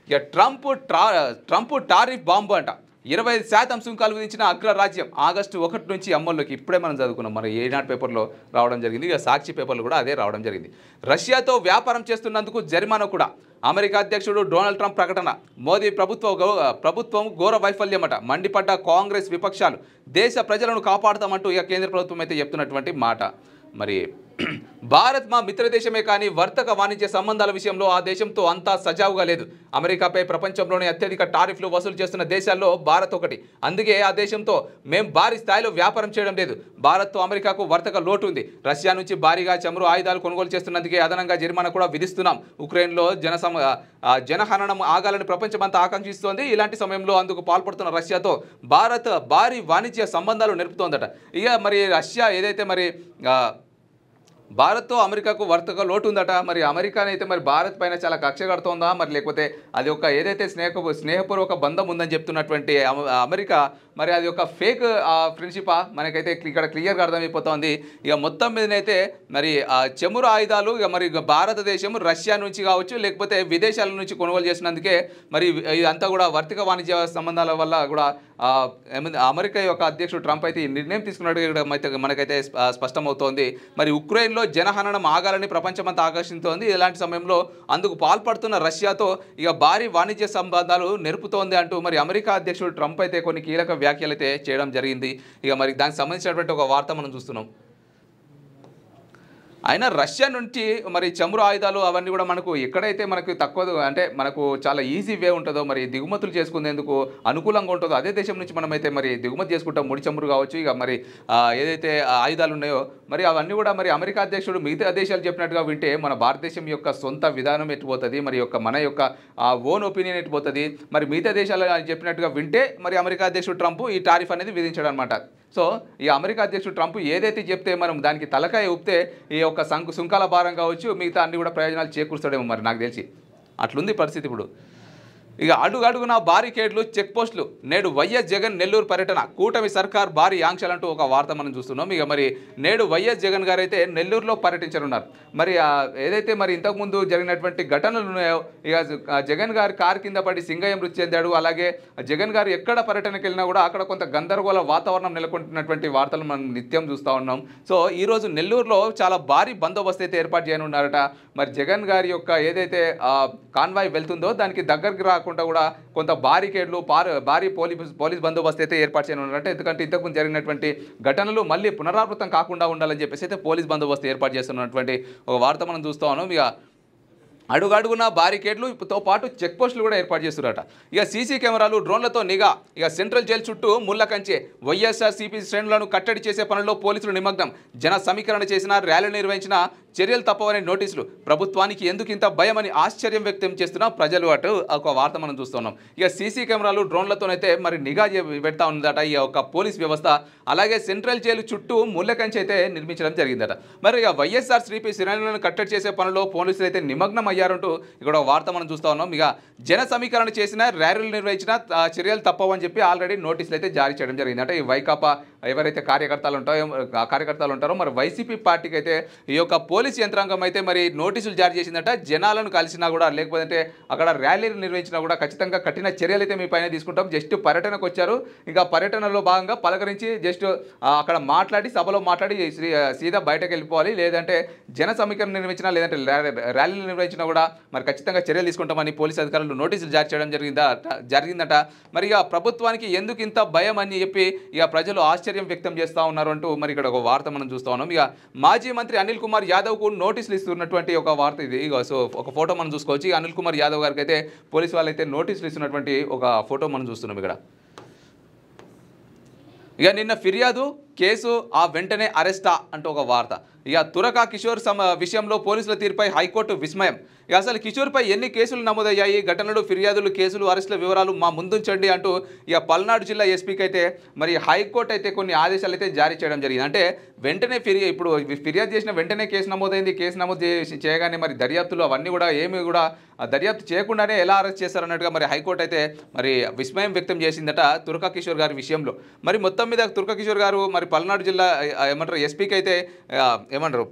ఇక ట్రంప్ టారిఫ్ బాంబు అంట. 25% సుంకాలు విధించిన అగ్రరాజ్యం ఆగస్టు 1 నుంచి అమల్లోకి. ఇప్పుడే మనం చదువుకున్నాం మరి ఏనాడు పేపర్లో రావడం జరిగింది. ఇక సాక్షి పేపర్లో కూడా అదే రావడం జరిగింది. రష్యాతో వ్యాపారం చేస్తున్నందుకు జరిమానా కూడా. అమెరికా అధ్యక్షుడు డొనాల్డ్ ట్రంప్ ప్రకటన. మోదీ ప్రభుత్వం ఘోర వైఫల్యమట. మండిపడ్డ కాంగ్రెస్ విపక్షాలు. దేశ ప్రజలను కాపాడుతామంటూ ఇక కేంద్ర ప్రభుత్వం అయితే చెప్తున్నటువంటి మాట. మరి భారత్ మా మిత్రదేశమే కానీ వర్తక వాణిజ్య సంబంధాల విషయంలో ఆ దేశంతో అంతా సజావుగా లేదు. అమెరికాపై ప్రపంచంలోనే అత్యధిక టారిఫ్లు వసూలు చేస్తున్న దేశాల్లో భారత్ ఒకటి. అందుకే ఆ దేశంతో మేం భారీ స్థాయిలో వ్యాపారం చేయడం లేదు. భారత్తో అమెరికాకు వర్తక లోటు ఉంది. రష్యా నుంచి భారీగా చమురు ఆయుధాలు కొనుగోలు చేస్తున్నందుకే అదనంగా జరిమానా కూడా విధిస్తున్నాం. ఉక్రెయిన్లో జనహననం ఆగాలని ప్రపంచమంతా ఆకాంక్షిస్తోంది. ఇలాంటి సమయంలో అందుకు పాల్పడుతున్న రష్యాతో భారత్ భారీ వాణిజ్య సంబంధాలు నెరుపుతోందట. ఇక మరి రష్యా ఏదైతే మరి భారత్తో అమెరికాకు వర్తక లోటు ఉందట. మరి అమెరికానైతే మరి భారత్ పైన చాలా కక్ష కడుతోందా, మరి లేకపోతే అది ఒక ఏదైతే స్నేహపూర్వక బంధం ఉందని చెప్తున్నటువంటి అమెరికా మరి అది ఒక ఫేక్ ఫ్రెండ్షిపా మనకైతే ఇక్కడ క్లియర్గా అర్థమైపోతోంది. ఇక మొత్తం మీదనైతే మరి చమురు ఆయుధాలు ఇక మరి భారతదేశం రష్యా నుంచి కావచ్చు లేకపోతే విదేశాల నుంచి కొనుగోలు చేసినందుకే మరి ఇదంతా కూడా వర్తక వాణిజ్య సంబంధాల వల్ల కూడా అమెరికా యొక్క అధ్యక్షుడు ట్రంప్ అయితే ఈ నిర్ణయం తీసుకున్నట్టు మనకైతే స్పష్టమవుతోంది. మరి ఉక్రెయిన్లో జనహననం ఆగాలని ప్రపంచమంతా ఆకర్షిస్తోంది. ఇలాంటి సమయంలో అందుకు పాల్పడుతున్న రష్యాతో ఇక భారీ వాణిజ్య సంబంధాలు నెరుపుతోంది అంటూ మరి అమెరికా అధ్యక్షుడు ట్రంప్ అయితే కొన్ని కీలక వ్యాఖ్యలు అయితే చేయడం జరిగింది. ఇక మరి దానికి సంబంధించినటువంటి ఒక వార్త మనం చూస్తున్నాం. అయినా రష్యా నుంచి మరి చమురు ఆయుధాలు అవన్నీ కూడా మనకు ఎక్కడైతే మనకు తక్కువ అంటే మనకు చాలా ఈజీ వే ఉంటుందో మరి దిగుమతులు చేసుకునేందుకు అనుకూలంగా ఉంటుందో అదే దేశం నుంచి మనమైతే మరి దిగుమతి చేసుకుంటాం. ముడి చమురు కావచ్చు ఇక మరి ఏదైతే ఆయుధాలు ఉన్నాయో మరి అవన్నీ కూడా మరి అమెరికా అధ్యక్షుడు మిగతా దేశాలు చెప్పినట్టుగా వింటే మన భారతదేశం యొక్క సొంత విధానం ఎట్టిపోతుంది, మరి మన యొక్క ఓన్ ఒపీనియన్ ఎట్టిపోతుంది. మరి మిగతా దేశాలు చెప్పినట్టుగా వింటే మరి అమెరికా అధ్యక్షుడు ట్రంప్ ఈ టారిఫ్ అనేది విధించాడు అనమాట. సో ఈ అమెరికా అధ్యక్షుడు ట్రంప్ ఏదైతే చెప్తే మనం దానికి తలకాయ ఊపితే ఈ యొక్క సుంకాల భారం కావచ్చు మిగతా అన్ని కూడా ప్రయోజనాలు చేకూరుస్తాడేమో మరి నాకు తెలిసి అట్లుంది పరిస్థితి ఇప్పుడు. ఇక అడుగడుగున బారికేడ్లు చెక్ పోస్టులు నేడు వైఎస్ జగన్ నెల్లూరు పర్యటన కూటమి సర్కార్ భారీ ఆంక్షలంటూ ఒక వార్త మనం చూస్తున్నాం. ఇక మరి నేడు వైఎస్ జగన్ గారు అయితే నెల్లూరులో పర్యటించనున్నారు. మరి ఏదైతే మరి ఇంతకుముందు జరిగినటువంటి ఘటనలు ఉన్నాయో ఇక జగన్ గారి కారు కింద పడి సింగయ్య మృతి చెందాడు. అలాగే జగన్ గారు ఎక్కడ పర్యటనకి వెళ్ళినా కూడా అక్కడ కొంత గందరగోళ వాతావరణం నెలకొంటున్నటువంటి వార్తలు మనం నిత్యం చూస్తూ ఉన్నాం. సో ఈరోజు నెల్లూరులో చాలా భారీ బందోబస్తు అయితే ఏర్పాటు చేయనున్నారట. మరి జగన్ గారి యొక్క ఏదైతే కాన్వాయ్ వెళ్తుందో దానికి దగ్గరికి రాకుండా కూడా కొంత బారికేడ్లు భారీ పోలీస్ బందోబస్తు అయితే ఏర్పాటు చేయనున్నారంటే. ఎందుకంటే ఇంతకుముందు జరిగినటువంటి ఘటనలు మళ్ళీ పునరావృతం కాకుండా ఉండాలని చెప్పేసి అయితే పోలీస్ బందోబస్తు ఏర్పాటు చేస్తున్నటువంటి ఒక వార్త మనం చూస్తూ ఉన్నాం. ఇక అడుగడుగున బారికేడ్లుతో పాటు చెక్ పోస్టులు కూడా ఏర్పాటు చేస్తున్నారట. ఇక సీసీ కెమెరాలు డ్రోన్లతో నిఘా. ఇక సెంట్రల్ జైలు చుట్టూ ముళ్ళ కంచె. వైఎస్ఆర్సీపీ శ్రేణులను కట్టడి చేసే పనుల్లో పోలీసులు నిమగ్నం. జన సమీకరణ చేసిన ర్యాలీ నిర్వహించిన చర్యలు తప్పవనే నోటీసులు. ప్రభుత్వానికి ఎందుకు ఇంత భయమని ఆశ్చర్యం వ్యక్తం చేస్తున్న ప్రజలు అటు ఒక వార్త మనం చూస్తున్నాం. ఇక సీసీ కెమెరాలు డ్రోన్లతోనైతే మరి నిఘా పెడతా ఉందట ఈ యొక్క పోలీస్ వ్యవస్థ. అలాగే సెంట్రల్ జైలు చుట్టూ ముళ్ళ కంచె అయితే నిర్మించడం జరిగిందట. మరి ఇక వైఎస్ఆర్సీపీ శ్రేణులను కట్టడి చేసే పనుల్లో పోలీసులు అయితే నిమగ్నం అయ్యారంటూ ఇక్కడ వార్త మనం చూస్తూ ఉన్నాం. ఇక జన సమీకరణ చేసిన ర్యాలీలు నిర్వహించిన చర్యలు తప్పవని చెప్పి ఆల్రెడీ నోటీసులు అయితే జారీ చేయడం జరిగింది. అంటే ఈ వైకాపా ఎవరైతే కార్యకర్తలు ఉంటారో మరి వైసీపీ పార్టీకి అయితే ఈ యొక్క పోలీస్ యంత్రాంగం అయితే మరి నోటీసులు జారీ చేసిందట. జనాలను కలిసినా కూడా లేకపోతే అక్కడ ర్యాలీలు నిర్వహించినా కూడా ఖచ్చితంగా కఠిన చర్యలు అయితే మీ పైన తీసుకుంటాం. జస్ట్ పర్యటనకు వచ్చారు, ఇంకా పర్యటనలో భాగంగా పలకరించి జస్ట్ అక్కడ మాట్లాడి సభలో మాట్లాడి సీదా బయటకు వెళ్ళిపోవాలి. లేదంటే జన సమీకరణ నిర్వహించినా లేదంటే ర్యాలీలు నిర్వహించినా కూడా మరి ఖచ్చితంగా చర్యలు తీసుకుంటామని పోలీసు అధికారులు నోటీసులు జారీ చేయడం జరిగిందట. మరి ఇక ప్రభుత్వానికి ఎందుకు ఇంత భయం అని చెప్పి ఇక ప్రజలు ఆశ్చర్యం వ్యక్తం చేస్తూ ఉన్నారు అంటూ మరి ఇక్కడ ఒక వార్త మనం చూస్తూ ఉన్నాం. ఇక మాజీ మంత్రి అనిల్ కుమార్ యాదవ్కు నోటీసులు ఇస్తున్నటువంటి ఒక వార్త ఇది. ఇక సో ఒక ఫోటో మనం చూసుకోవచ్చు. అనిల్ కుమార్ యాదవ్ గారికి అయితే పోలీసు వాళ్ళు అయితే నోటీసులు ఇస్తున్నటువంటి ఒక ఫోటో మనం చూస్తున్నాం ఇక్కడ. ఇక నిన్న ఫిర్యాదు కేసు వెంటనే అరెస్టా అంటూ ఒక వార్త. ఇక తురకా కిషోర్ విషయంలో పోలీసుల తీరుపై హైకోర్టు విస్మయం. ఇక అసలు కిషోర్పై ఎన్ని కేసులు నమోదయ్యాయి, ఘటనలు, ఫిర్యాదులు, కేసులు, అరెస్టుల వివరాలు మా ముందుంచండి అంటూ ఇక పల్నాడు జిల్లా ఎస్పీకి అయితే మరి హైకోర్టు అయితే కొన్ని ఆదేశాలు అయితే జారీ చేయడం జరిగింది. అంటే వెంటనే ఇప్పుడు ఫిర్యాదు చేసిన వెంటనే కేసు నమోదైంది. కేసు నమోదు చేయగానే మరి దర్యాప్తులు అవన్నీ కూడా ఏమి కూడా దర్యాప్తు చేయకుండానే ఎలా అరెస్ట్ చేశారన్నట్టుగా మరి హైకోర్టు అయితే మరి విస్మయం వ్యక్తం చేసిందట తురకా కిషోర్ గారి విషయంలో. మరి మొత్తం మీద తురకా కిషోర్ గారు మరి పల్నాడు జిల్లా ఎస్పీకి అయితే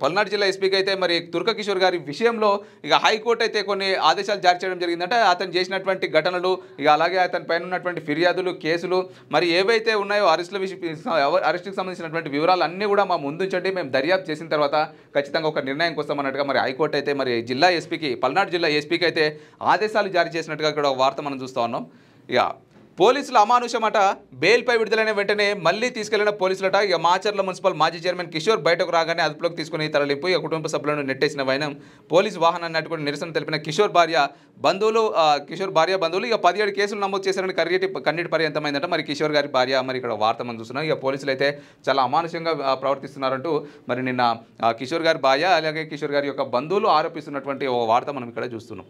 పల్నాడు జిల్లా ఎస్పీకి అయితే మరి తురకా కిషోర్ గారి విషయంలో ఇక హైకోర్టు అయితే కొన్ని ఆదేశాలు జారీ చేయడం జరిగిందంటే అతను చేసినటువంటి ఘటనలు ఇక అలాగే అతని పైన ఉన్నటువంటి ఫిర్యాదులు, కేసులు మరి ఏవైతే ఉన్నాయో అరెస్టుకి సంబంధించినటువంటి వివరాలు అన్నీ కూడా మా ముందుంచండి, మేము దర్యాప్తు చేసిన తర్వాత ఖచ్చితంగా ఒక నిర్ణయంకి వస్తామన్నట్టుగా మరి హైకోర్టు అయితే మరి జిల్లా ఎస్పీకి పల్నాడు జిల్లా ఎస్పీకి అయితే ఆదేశాలు జారీ చేసినట్టుగా ఇక్కడ ఒక వార్త మనం చూస్తూ ఉన్నాం. ఇక పోలీసుల అమానుషమట. బెయిల్పై విడుదలైన వెంటనే మళ్లీ తీసుకెళ్లిన పోలీసులట. ఇక మాచర్ల మున్సిపల్ మాజీ చైర్మన్ కిషోర్ బయటకు రాగానే అదుపులోకి తీసుకుని తరలింపు. ఇక కుటుంబ సభ్యులను నెట్టేసిన వైనం. పోలీసు వాహనాన్ని అడ్డుకుని నిరసన తెలిపిన కిషోర్ భార్య బంధువులు ఇక 17 కేసులు నమోదు చేశారని కన్నీటి పర్యంతమైందట మరి కిషోర్ గారి భార్య. మరి ఇక్కడ వార్త మనం చూస్తున్నాం. ఇక పోలీసులు అయితే చాలా అమానుషంగా ప్రవర్తిస్తున్నారంటూ మరి నిన్న కిషోర్ గారి భార్య అలాగే కిషోర్ గారి యొక్క బంధువులు ఆరోపిస్తున్నటువంటి ఓ వార్త మనం ఇక్కడ చూస్తున్నాం.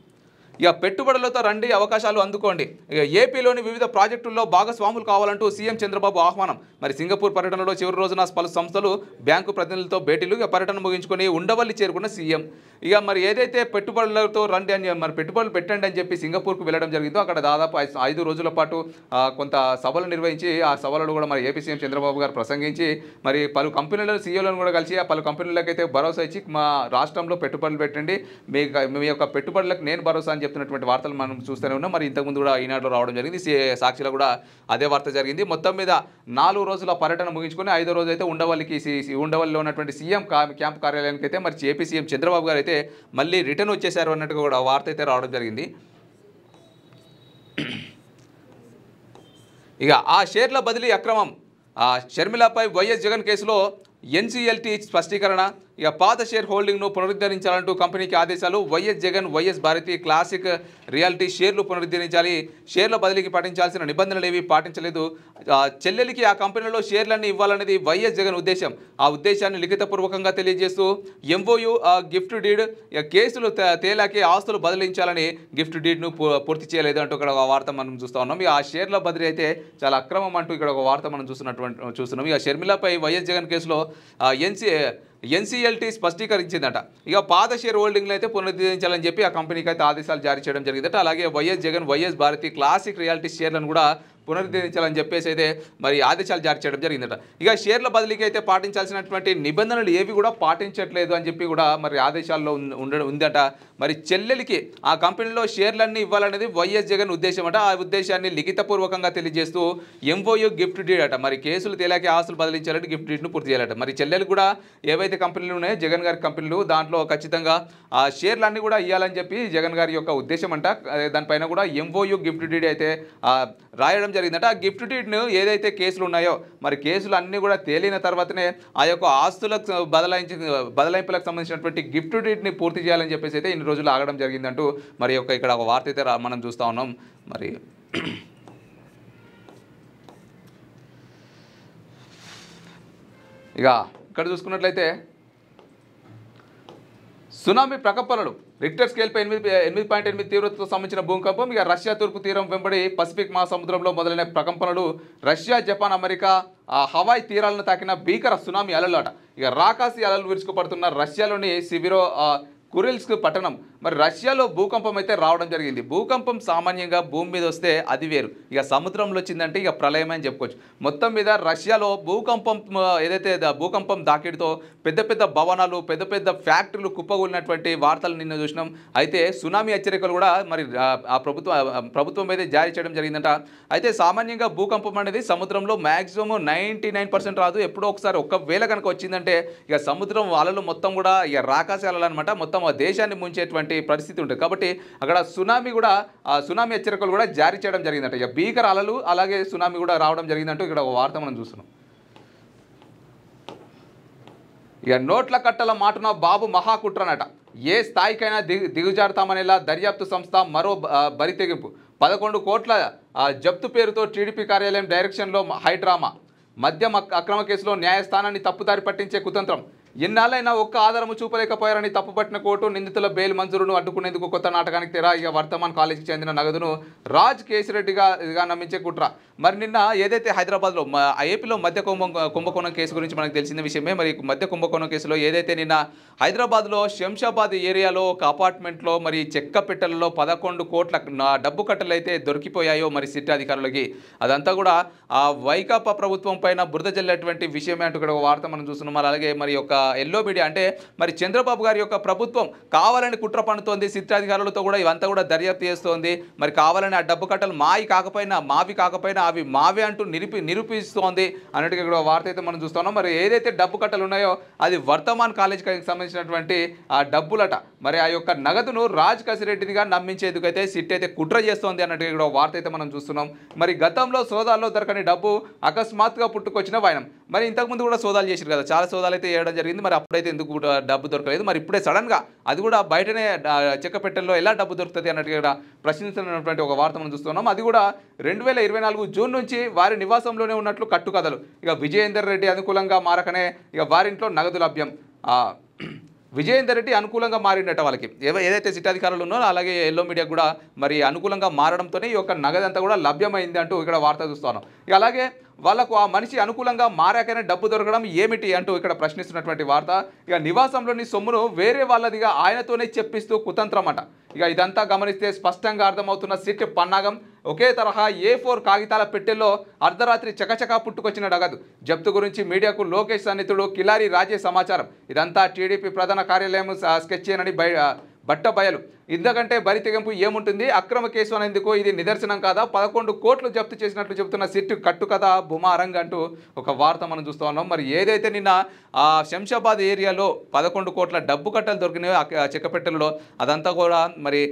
ఇక పెట్టుబడులతో రండి, అవకాశాలు అందుకోండి. ఇక ఏపీలోని వివిధ ప్రాజెక్టుల్లో భాగస్వాములు కావాలంటూ సీఎం చంద్రబాబు ఆహ్వానం. మరి సింగపూర్ పర్యటనలో చివరి రోజున పలు సంస్థలు, బ్యాంకు ప్రతినిధులతో భేటీలు. ఇక పర్యటన ముగించుకొని ఉండవల్లి చేరుకున్న సీఎం. ఇక మరి ఏదైతే పెట్టుబడులతో రండి అని, మరి పెట్టుబడులు పెట్టండి అని చెప్పి సింగపూర్కు వెళ్ళడం జరిగిందో అక్కడ దాదాపు 5 రోజుల పాటు కొంత సభలు నిర్వహించి ఆ సభలలో కూడా మరి ఏపీ సీఎం చంద్రబాబు గారు ప్రసంగించి మరి పలు కంపెనీల సీఈఓలను కూడా కలిసి ఆ పలు కంపెనీలకైతే భరోసా ఇచ్చి మా రాష్ట్రంలో పెట్టుబడులు పెట్టండి, మీ యొక్క పెట్టుబడులకు నేను భరోసా అని చెప్తున్నటువంటి వార్తలు మనం చూస్తూనే ఉన్నాం. మరి ఇంతకుముందు కూడా ఈనాడులో రావడం జరిగింది, సాక్షిలో కూడా అదే వార్త జరిగింది. మొత్తం మీద 4 రోజుల పర్యటన ముగించుకొని 5వ రోజు అయితే ఉండవల్లిలో ఉన్నటువంటి సీఎం క్యాంప్ కార్యాలయానికి అయితే మరి ఏపీ సీఎం చంద్రబాబు గారు అయితే మళ్ళీ రిటర్న్ వచ్చేశారు అన్నట్టుగా కూడా వార్త అయితే రావడం జరిగింది. ఇక ఆ షేర్ల బదిలీ అక్రమం, షర్మిలపై వైఎస్ జగన్ కేసులో ఎన్సీఎల్టీ స్పష్టీకరణ. ఇక పాత షేర్ హోల్డింగ్ను పునరుద్ధరించాలంటూ కంపెనీకి ఆదేశాలు. YS Jagan, YS Bharati classic reality షేర్లు పునరుద్ధరించాలి. షేర్ల బదిలీకి పాటించాల్సిన నిబంధనలు ఏవి పాటించలేదు. చెల్లెలికి ఆ కంపెనీలో షేర్లన్నీ ఇవ్వాలనేది వైఎస్ జగన్ ఉద్దేశం. ఆ ఉద్దేశాన్ని లిఖితపూర్వకంగా తెలియజేస్తూ ఎంఓయూ గిఫ్ట్ డీడ్, కేసులు తేలాకి ఆస్తులు బదిలించాలని గిఫ్ట్ డీడ్ను పూర్తి చేయలేదు అంటూ ఇక్కడ ఒక వార్త మనం చూస్తూ ఉన్నాం. ఇక ఆ షేర్ల బదిలీ అయితే చాలా అక్రమం అంటూ ఇక్కడ ఒక వార్త మనం చూస్తున్నాం. ఇక షర్మిలపై వైఎస్ జగన్ కేసులో ఎన్సీఎల్టీ స్పష్టీకరించిందట. ఇక పాత షేర్ హోల్డింగ్లు అయితే పునరుద్ధరించాలని చెప్పి ఆ కంపెనీకి అయితే ఆదేశాలు జారీ చేయడం జరిగిందట. అలాగే YS Jagan, YS Bharati classic reality షేర్లను కూడా పునరుద్ధరించాలని చెప్పేసి అయితే మరి ఆదేశాలు జారీ చేయడం జరిగిందట. ఇక షేర్ల బదిలీకి అయితే పాటించాల్సినటువంటి నిబంధనలు ఏవి కూడా పాటించట్లేదు అని చెప్పి కూడా మరి ఆదేశాల్లో ఉందట. మరి చెల్లెలికి ఆ కంపెనీలో షేర్లన్నీ ఇవ్వాలనేది వైఎస్ జగన్ ఉద్దేశం అట. ఆ ఉద్దేశాన్ని లిఖితపూర్వకంగా తెలియజేస్తూ ఎంఓయూ గిఫ్ట్ డీడ్ అట. మరి కేసులు తేలాకి ఆస్తులు బదిలించాలంటే గిఫ్ట్ డీడ్ను పూర్తి చేయాలట. మరి చెల్లెలు కూడా ఏవైతే కంపెనీలు ఉన్నాయో జగన్ గారి కంపెనీలు, దాంట్లో ఖచ్చితంగా ఆ షేర్లన్నీ కూడా ఇవ్వాలని చెప్పి జగన్ గారి యొక్క ఉద్దేశం అంట. దానిపైన కూడా ఎంఓయూ గిఫ్ట్ డీడ్ అయితే రాయడం జరిగిందట. ఆ గిఫ్ట్ డీడ్ను ఏదైతే కేసులు ఉన్నాయో మరి కేసులు అన్నీ కూడా తేలిన తర్వాతనే ఆ యొక్క ఆస్తులకు బదలాయింపులకు సంబంధించినటువంటి గిఫ్ట్ డీడ్ని పూర్తి చేయాలని చెప్పేసి అయితే ఇన్ని రోజులు ఆగడం జరిగిందంటూ మరి ఇక్కడ ఒక వార్త అయితే మనం చూస్తూ ఉన్నాం. మరి ఇక ఇక్కడ చూసుకున్నట్లయితే సునామీ ప్రకంపనలు, రిక్టర్ స్కేల్పై 8.8 తీవ్రతతో సంబంధించిన భూకంపం. ఇక రష్యా తూర్పు తీరం వెంబడి పసిఫిక్ మహాసముద్రంలో మొదలైన ప్రకంపనలు. రష్యా, జపాన్, అమెరికా హవాయ్ తీరాలను తాకిన భీకర సునామీ అలలు అట. ఇక రాకాసి అలలు విరుచుకుపడుతున్న రష్యాలోని సివిరో కురిల్స్క్ పట్టణం. మరి రష్యాలో భూకంపం అయితే రావడం జరిగింది. భూకంపం సామాన్యంగా భూమి మీద వస్తే అది వేరు, ఇక సముద్రంలో వచ్చిందంటే ఇక ప్రళయం అని చెప్పుకోవచ్చు. మొత్తం మీద రష్యాలో ఏదైతే భూకంపం దాకిడితో పెద్ద పెద్ద భవనాలు, పెద్ద పెద్ద ఫ్యాక్టరీలు కుప్పగూలినటువంటి వార్తలు నిన్న చూసినాం. అయితే సునామీ హెచ్చరికలు కూడా మరి ఆ ప్రభుత్వం అయితే జారీ చేయడం జరిగిందంట. అయితే సామాన్యంగా భూకంపం అనేది సముద్రంలో మ్యాక్సిమం 99% రాదు. ఎప్పుడో ఒకసారి ఒకవేళ కనుక వచ్చిందంటే ఇక సముద్రం అలలు మొత్తం కూడా ఇక రాకాసి అలలు అనమాట, మొత్తం ఆ దేశాన్ని ముంచేటువంటి పరిస్థితి ఉంటుంది. కాబట్టి అక్కడ సునామీ హెచ్చరికలు కూడా జారీ చేయడం జరిగిందంట. ఇక భీకర అలలు అలాగే సునామీ కూడా రావడం జరిగిందంటూ ఇక్కడ ఒక వార్త మనం చూస్తున్నాం. ఇక నోట్ల కట్టల మాటున బాబు మహాకుట్రనట. ఏ స్థాయికైనా దిగుజారుతామనేలా దర్యాప్తు సంస్థ మరో బరితెగింపు. 11 కోట్ల జప్తు పేరుతో టీడీపీ కార్యాలయం డైరెక్షన్లో హైడ్రామా. మద్యం అక్రమ కేసులో న్యాయస్థానాన్ని తప్పుదారి పట్టించే కుతంత్రం. ఎన్నాళ్ళైనా ఒక్క ఆధారము చూపలేకపోయారని తప్పుపట్టిన కోర్టు నిందితుల బెయిల్ మంజూరును అడ్డుకునేందుకు కొత్త నాటకానికి తెర. ఇక వర్ధమాన్ కాలేజీకి చెందిన నగదును రాజ్ కేసిరెడ్డిగా నమ్మించే కుట్ర. మరి నిన్న ఏదైతే హైదరాబాద్లో ఏపీలో మద్య కుంభకోణం కేసు గురించి మనకు తెలిసిన విషయమే. మరి మద్య కుంభకోణం కేసులో ఏదైతే నిన్న హైదరాబాద్లో శంషాబాద్ ఏరియాలో ఒక అపార్ట్మెంట్లో మరి చెక్క పెట్టెలలో 11 కోట్ల డబ్బు కట్టలు అయితే దొరికిపోయాయో మరి సిట్ అధికారులకి, అదంతా కూడా ఆ వైకాపా ప్రభుత్వం పైన బురద జల్లేటువంటి విషయమే అంటూ ఇక్కడ ఒక వార్త మనం చూస్తున్నాం. అలాగే మరి యొక్క ఎల్లో మీడియా అంటే మరి చంద్రబాబు గారి యొక్క ప్రభుత్వం కావాలని కుట్ర పన్నుతోంది, సిట్ అధికారులతో కూడా ఇవంతా కూడా దర్యాప్తు చేస్తోంది. మరి కావాలని ఆ డబ్బు కట్టలు మావి కాకపోయినా అవి మావే అంటూ నిరూపిస్తోంది అన్నట్టుగా ఇక్కడ వార్త అయితే మనం చూస్తున్నాం. మరి ఏదైతే డబ్బు కట్టలు ఉన్నాయో అది వర్ధమాన్ కాలేజీకి సంబంధించినటువంటి ఆ డబ్బులట. మరి ఆ యొక్క నగదును రాజ్ కసిరెడ్డినిగా నమ్మించేందుకైతే సిట్ అయితే కుట్ర చేస్తోంది అన్నట్టుగా ఇక్కడ వార్త అయితే మనం చూస్తున్నాం. మరి గతంలో సోదాల్లో దొరకని డబ్బు అకస్మాత్తుగా పుట్టుకొచ్చిన వైనం. మరి ఇంతకుముందు కూడా సోదాలు చేశారు కదా, చాలా సోదాలు అయితే చేయడం జరిగింది. మరి అప్పుడైతే ఎందుకు డబ్బు దొరకలేదు, మరి ఇప్పుడే సడన్గా అది కూడా బయటనే చెక్క పెట్టెల్లో ఎలా డబ్బు దొరుకుతుంది అన్నట్టుగా ప్రశ్నిస్తున్నటువంటి ఒక వార్త మనం చూస్తున్నాం. అది కూడా 2024 జూన్ నుంచి వారి నివాసంలోనే ఉన్నట్లు కట్టుకథలు. ఇక విజయేందర్ రెడ్డి అనుకూలంగా మారకనే ఇక వారింట్లో నగదు లభ్యం. విజయేందర్ రెడ్డి అనుకూలంగా మారిండట వాళ్ళకి ఏదైతే సిట్ అధికారులు ఉన్నారో అలాగే ఎల్లో మీడియా కూడా మరి అనుకూలంగా మారడంతోనే ఈ యొక్క నగదంతా కూడా లభ్యమైంది అంటూ ఇక్కడ వార్త చూస్తున్నాం. ఇక అలాగే వాళ్ళకు ఆ మనిషి అనుకూలంగా మారాకనే డబ్బు దొరకడం ఏమిటి అంటూ ఇక్కడ ప్రశ్నిస్తున్నటువంటి వార్త. ఇక నివాసంలోని సొమ్మును వేరే వాళ్ళదిగా ఆయనతోనే చెప్పిస్తూ కుతంత్రం అట. ఇక ఇదంతా గమనిస్తే స్పష్టంగా అర్థమవుతున్న సిట్ పన్నాగం. ఒకే తరహా A4 కాగితాల పెట్టెల్లో అర్ధరాత్రి చకచకా పుట్టుకొచ్చిన నగదు జప్తు గురించి మీడియాకు లోకేష్ సన్నిహితుడు కిలారి రాజే సమాచారం. ఇదంతా టీడీపీ ప్రధాన కార్యాలయం స్కెచ్ చేయనని బట్టబయలు. ఇంతకంటే బరి తెగింపు ఏముంటుంది? అక్రమ కేసు అనేందుకు ఇది నిదర్శనం కాదా? 11 కోట్లు జప్తు చేసినట్లు చెబుతున్న సిట్ కట్టు కథ బుమారంగ్ అంటూ ఒక వార్త మనం చూస్తూ ఉన్నాం. మరి ఏదైతే నిన్న శంషాబాద్ ఏరియాలో 11 కోట్ల డబ్బు కట్టలు దొరికినాయో చెక్కపెట్టెలలో అదంతా కూడా మరి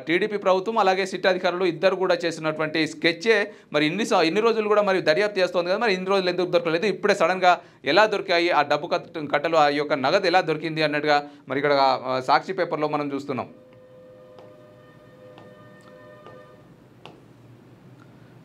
టీడీపీ ప్రభుత్వం అలాగే సిట్ అధికారులు ఇద్దరు కూడా చేసినటువంటి స్కెచ్చే. మరి ఇన్ని రోజులు కూడా మరి దర్యాప్తు చేస్తోంది కదా, మరి ఇన్ని రోజులు ఎందుకు దొరకలేదు, ఇప్పుడే సడన్గా ఎలా దొరికాయి ఆ డబ్బు కట్టలు, ఆ యొక్క నగదు ఎలా దొరికింది అన్నట్టుగా మరి ఇక్కడ సాక్షి పేపర్లో మనం చూస్తున్నాం.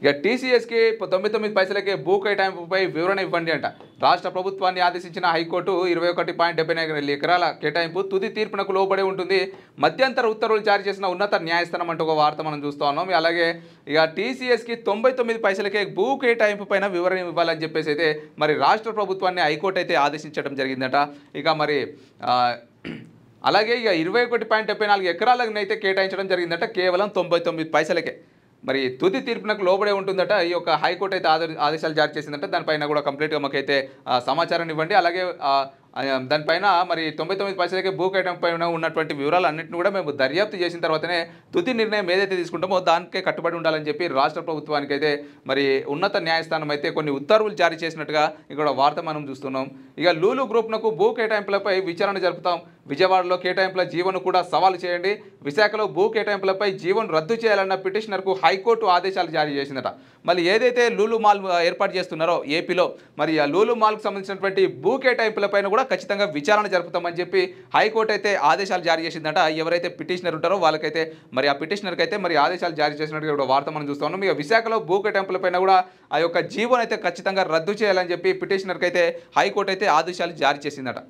ఇక TCSకి 99 పైసలకే భూ కేటాయింపుపై వివరణ ఇవ్వండి అంట. రాష్ట్ర ప్రభుత్వాన్ని ఆదేశించిన హైకోర్టు 21.74 ఎకరాల కేటాయింపు తుది తీర్పునకు లోబడి ఉంటుంది. మధ్యంతర ఉత్తర్వులు జారీ చేసిన ఉన్నత న్యాయస్థానం అంటూ ఒక వార్త మనం చూస్తూ ఉన్నాం. అలాగే ఇక TCSకి 99 పైసలకే భూ కేటాయింపు పైన వివరణ ఇవ్వాలని చెప్పేసి అయితే మరి రాష్ట్ర ప్రభుత్వాన్ని హైకోర్టు అయితే ఆదేశించడం జరిగిందట. ఇక మరి అలాగే ఇక 21.74 ఎకరాలకు అయితే కేటాయించడం జరిగిందట కేవలం 99 పైసలకే. మరి తుది తీర్పునకు లోబడే ఉంటుందట. ఈ యొక్క హైకోర్టు అయితే ఆదేశాలు జారీ చేసిందంటే దానిపైన కూడా కంప్లీట్గా మాకైతే సమాచారాన్ని ఇవ్వండి. అలాగే దానిపైన మరి 99 పైసలకే భూ కేటాయింపు పైన ఉన్నటువంటి వివరాలు అన్నింటిని కూడా మేము దర్యాప్తు చేసిన తర్వాతనే తుది నిర్ణయం ఏదైతే తీసుకుంటామో దానికే కట్టుబడి ఉండాలని చెప్పి రాష్ట్ర ప్రభుత్వానికి అయితే మరి ఉన్నత న్యాయస్థానం అయితే కొన్ని ఉత్తర్వులు జారీ చేసినట్టుగా ఇక్కడ వార్త మనం చూస్తున్నాం. ఇక లూలు గ్రూప్నకు భూ కేటాయింపులపై విచారణ జరుపుతాం. విజయవాడలో కేటాయింపుల జీవోను కూడా సవాలు చేయండి. విశాఖలో భూ కేటాయింపులపై జీవోను రద్దు చేయాలన్న పిటిషనర్కు హైకోర్టు ఆదేశాలు జారీ చేసిందట. మళ్ళీ ఏదైతే లూలు మాల్ ఏర్పాటు చేస్తున్నారో ఏపీలో మరి ఆ లూలు మాల్కు సంబంధించినటువంటి భూ కేటాయింపులపైన కూడా ఖచ్చితంగా విచారణ జరుపుతామని చెప్పి హైకోర్టు అయితే ఆదేశాలు జారీ చేసిందట. ఎవరైతే పిటిషనర్ ఉంటారో వాళ్ళకైతే మరి ఆ పిటిషనర్కి అయితే మరి ఆదేశాలు జారీ చేసినట్టుగా కూడా వార్త మనం చూస్తూ ఉన్నాం. ఇక విశాఖలో భూ కేటాయింపులపైన కూడా ఆ యొక్క జీవోను అయితే ఖచ్చితంగా రద్దు చేయాలని చెప్పి పిటిషనర్కి అయితే హైకోర్టు అయితే ఆదేశాలు జారీ చేసిందట.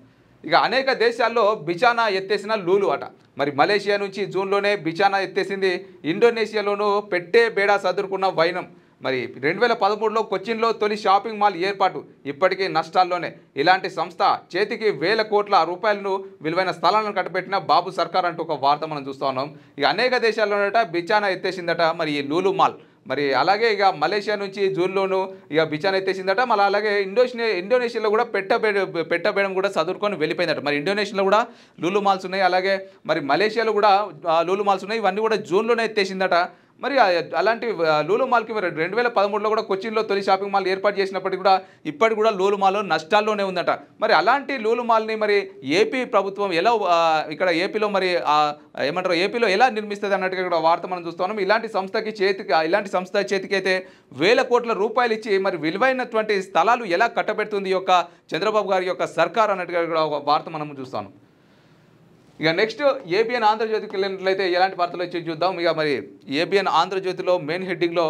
ఇక అనేక దేశాల్లో బిచానా ఎత్తేసిన లూలు అట. మరి మలేషియా నుంచి జూన్లోనే బిచానా ఎత్తేసింది. ఇండోనేషియాలోనూ పెట్టే బేడా సదురుకున్న వైనం. మరి 2013లో కొచ్చిన్లో తొలి షాపింగ్ మాల్ ఏర్పాటు ఇప్పటికీ నష్టాల్లోనే. ఇలాంటి సంస్థ చేతికి వేల కోట్ల రూపాయలను విలువైన స్థలాలను కట్టబెట్టిన బాబు సర్కార్ అంటూ ఒక వార్త మనం చూస్తూ ఉన్నాం. ఇక అనేక దేశాల్లోనట బిచానా ఎత్తేసిందట మరి ఈ లూలు మాల్. మరి అలాగే ఇక మలేషియా నుంచి జూన్లోను ఇక బిచానా ఎత్తేసిందట. మళ్ళీ అలాగే ఇండోనేషియాలో కూడా పెట్టబేడం కూడా చదువుకొని వెళ్ళిపోయిందట. మరి ఇండోనేషియాలో కూడా లూలు మాల్స్ ఉన్నాయి, అలాగే మరి మలేషియాలో కూడా లూలు మాల్స్ ఉన్నాయి. ఇవన్నీ కూడా జూన్లోనే ఎత్తేసిందట. మరి అలాంటి లూలు మాల్కి మరి 2013లో కూడా కొచ్చిన్లో తొలి షాపింగ్ మాల్ ఏర్పాటు చేసినప్పటికీ కూడా ఇప్పటికి కూడా లూలు మాల్ నష్టాల్లోనే ఉందట. మరి అలాంటి లూలు మాల్ని మరి ఏపీ ప్రభుత్వం ఎలా ఇక్కడ ఏపీలో మరి ఏమంటారు ఏపీలో ఎలా నిర్మిస్తుంది అన్నట్టుగా ఇక్కడ వార్త మనం చూస్తున్నాం. ఇలాంటి సంస్థ చేతికి అయితే వేల కోట్ల రూపాయలు ఇచ్చి మరి విలువైనటువంటి స్థలాలు ఎలా కట్టబెడుతుంది ఈ యొక్క చంద్రబాబు గారి యొక్క సర్కార్ అన్నట్టుగా ఇక్కడ వార్త మనం చూస్తాం. ఇక నెక్స్ట్ ఏబిఎన్ ఆంధ్రజ్యోతికి వెళ్ళినట్లయితే ఎలాంటి వార్తలు వచ్చి చూద్దాం. ఇక మరి ఏబిఎన్ ఆంధ్రజ్యోతిలో మెయిన్ హెడ్డింగ్లో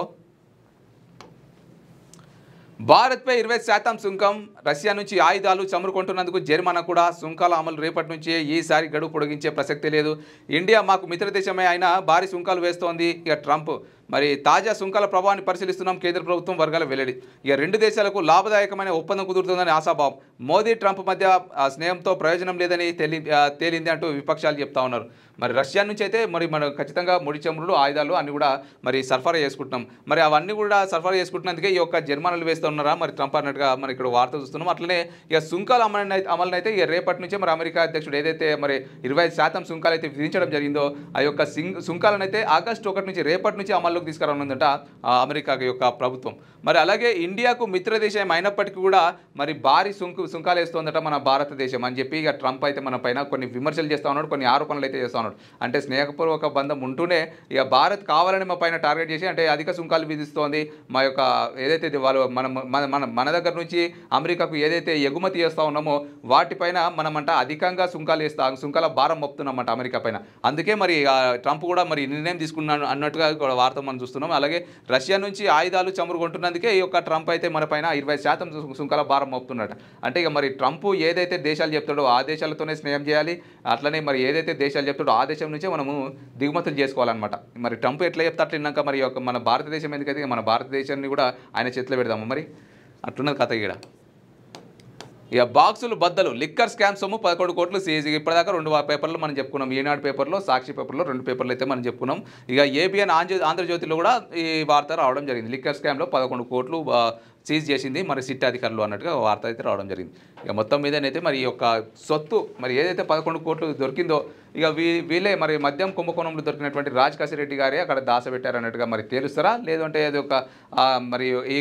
భారత్పై 20% సుంకం, రష్యా నుంచి ఆయుధాలు చమురుకుంటున్నందుకు జరిమానా కూడా, సుంకాల అమలు రేపటి నుంచే, ఈసారి గడువు పొడిగించే ప్రసక్తి లేదు. ఇండియా మాకు మిత్ర దేశమే అయినా భారీ సుంకాలు వేస్తోంది. ఇక ట్రంప్ మరి తాజా సుంకాల ప్రభావాన్ని పరిశీలిస్తున్నాం కేంద్ర ప్రభుత్వం వర్గాల వెల్లడి. ఇక రెండు దేశాలకు లాభదాయకమైన ఒప్పందం కుదురుతుందని ఆశాభావం. మోదీ ట్రంప్ మధ్య స్నేహంతో ప్రయోజనం లేదని తేలింది అంటూ విపక్షాలు చెప్తా ఉన్నారు. మరి రష్యా నుంచి అయితే మరి మనం ఖచ్చితంగా ముడి చమురులు ఆయుధాలు అన్ని కూడా మరి సరఫరా చేసుకుంటున్నాం. మరి అవన్నీ కూడా సరఫరా చేసుకుంటున్నందుకే ఈ యొక్క జరిమానాలు వేస్తున్నారా మరి ట్రంప్ అన్నట్టుగా మరి ఇక్కడ వార్త చూస్తున్నాం. అట్లనే ఇక సుంకాల అమలునైతే అయితే ఇక రేపటి నుంచే మరి అమెరికా అధ్యక్షుడు ఏదైతే మరి 25% సుంకాలు అయితే విధించడం జరిగిందో ఆ యొక్క సుంకాలను అయితే ఆగస్టు 1 నుంచి రేపటి నుంచి అమల్లోకి తీసుకురానుందట అమెరికా యొక్క ప్రభుత్వం. మరి అలాగే ఇండియాకు మిత్ర దేశం అయినప్పటికీ కూడా మరి భారీ సుంకాలు వేస్తోందట మన భారతదేశం అని చెప్పి ఇక ట్రంప్ అయితే మన పైన కొన్ని విమర్శలు చేస్తూ ఉన్నాడు, కొన్ని ఆరోపణలు అయితే చేస్తూ ఉన్నాడు. అంటే స్నేహపూర్వక బంధం ఉంటూనే ఇక భారత్ కావాలని మా పైన టార్గెట్ చేసి అంటే అధిక సుంకాలు విధిస్తోంది. మా యొక్క ఏదైతే వాళ్ళు మన దగ్గర నుంచి అమెరికాకు ఏదైతే ఎగుమతి చేస్తూ ఉన్నామో వాటిపైన మనమంట అధికంగా సుంకాల భారం మోపుతున్నామంట అమెరికా పైన. అందుకే మరి ట్రంప్ కూడా మరి నిర్ణయం తీసుకున్నాను అన్నట్టుగా వార్త వార్త మనం చూస్తున్నాం. అలాగే రష్యా నుంచి ఆయుధాలు చమురు కొంటున్నందుకే ఈ యొక్క ట్రంప్ అయితే మన పైన 20% సుంకాల భారం మోపుతున్నట. అంటే ఇక మరి ట్రంప్ ఏదైతే దేశాలు చెప్తాడో ఆ దేశాలతోనే స్నేహం చేయాలి, అట్లనే మరి ఏదైతే దేశాలు చెప్తాడో ఆ దేశం నుంచే మనము దిగుమతులు చేసుకోవాలన్నమాట. మరి ట్రంప్ ఎట్లా చెప్తా అట్లా విన్నాక మరి మన భారతదేశం ఎందుకైతే మన భారతదేశాన్ని కూడా ఆయన చేతిలో పెడదాము. మరి అట్లున్నది కథ ఇక్కడ. ఇక బాక్సులు బద్దలు లిక్కర్ స్కామ్ సొమ్ము 11 కోట్లు సీజ్. ఇప్పటిదాకా 2 పేపర్లు మనం చెప్పుకున్నాం. ఈనాడు పేపర్లో, సాక్షి పేపర్లో 2 పేపర్లు అయితే మనం చెప్పుకున్నాం. ఇక ఏబిఎన్ ఆంధ్రజ్యోతిలో కూడా ఈ వార్త రావడం జరిగింది. లిక్కర్ స్కామ్లో 11 కోట్లు సీజ్ చేసింది మరి సిట్ అధికారులు అన్నట్టుగా వార్త అయితే రావడం జరిగింది. ఇక మొత్తం మీదనైతే మరి ఈ యొక్క సొత్తు మరి ఏదైతే 11 కోట్లు దొరికిందో ఇక వీళ్ళే మరి మద్యం కుంభకోణంలో దొరికినటువంటి రాజ్ కాశిరెడ్డి గారే అక్కడ దాచబెట్టారన్నట్టుగా మరి తేలుస్తారా, లేదంటే అది ఒక మరి ఈ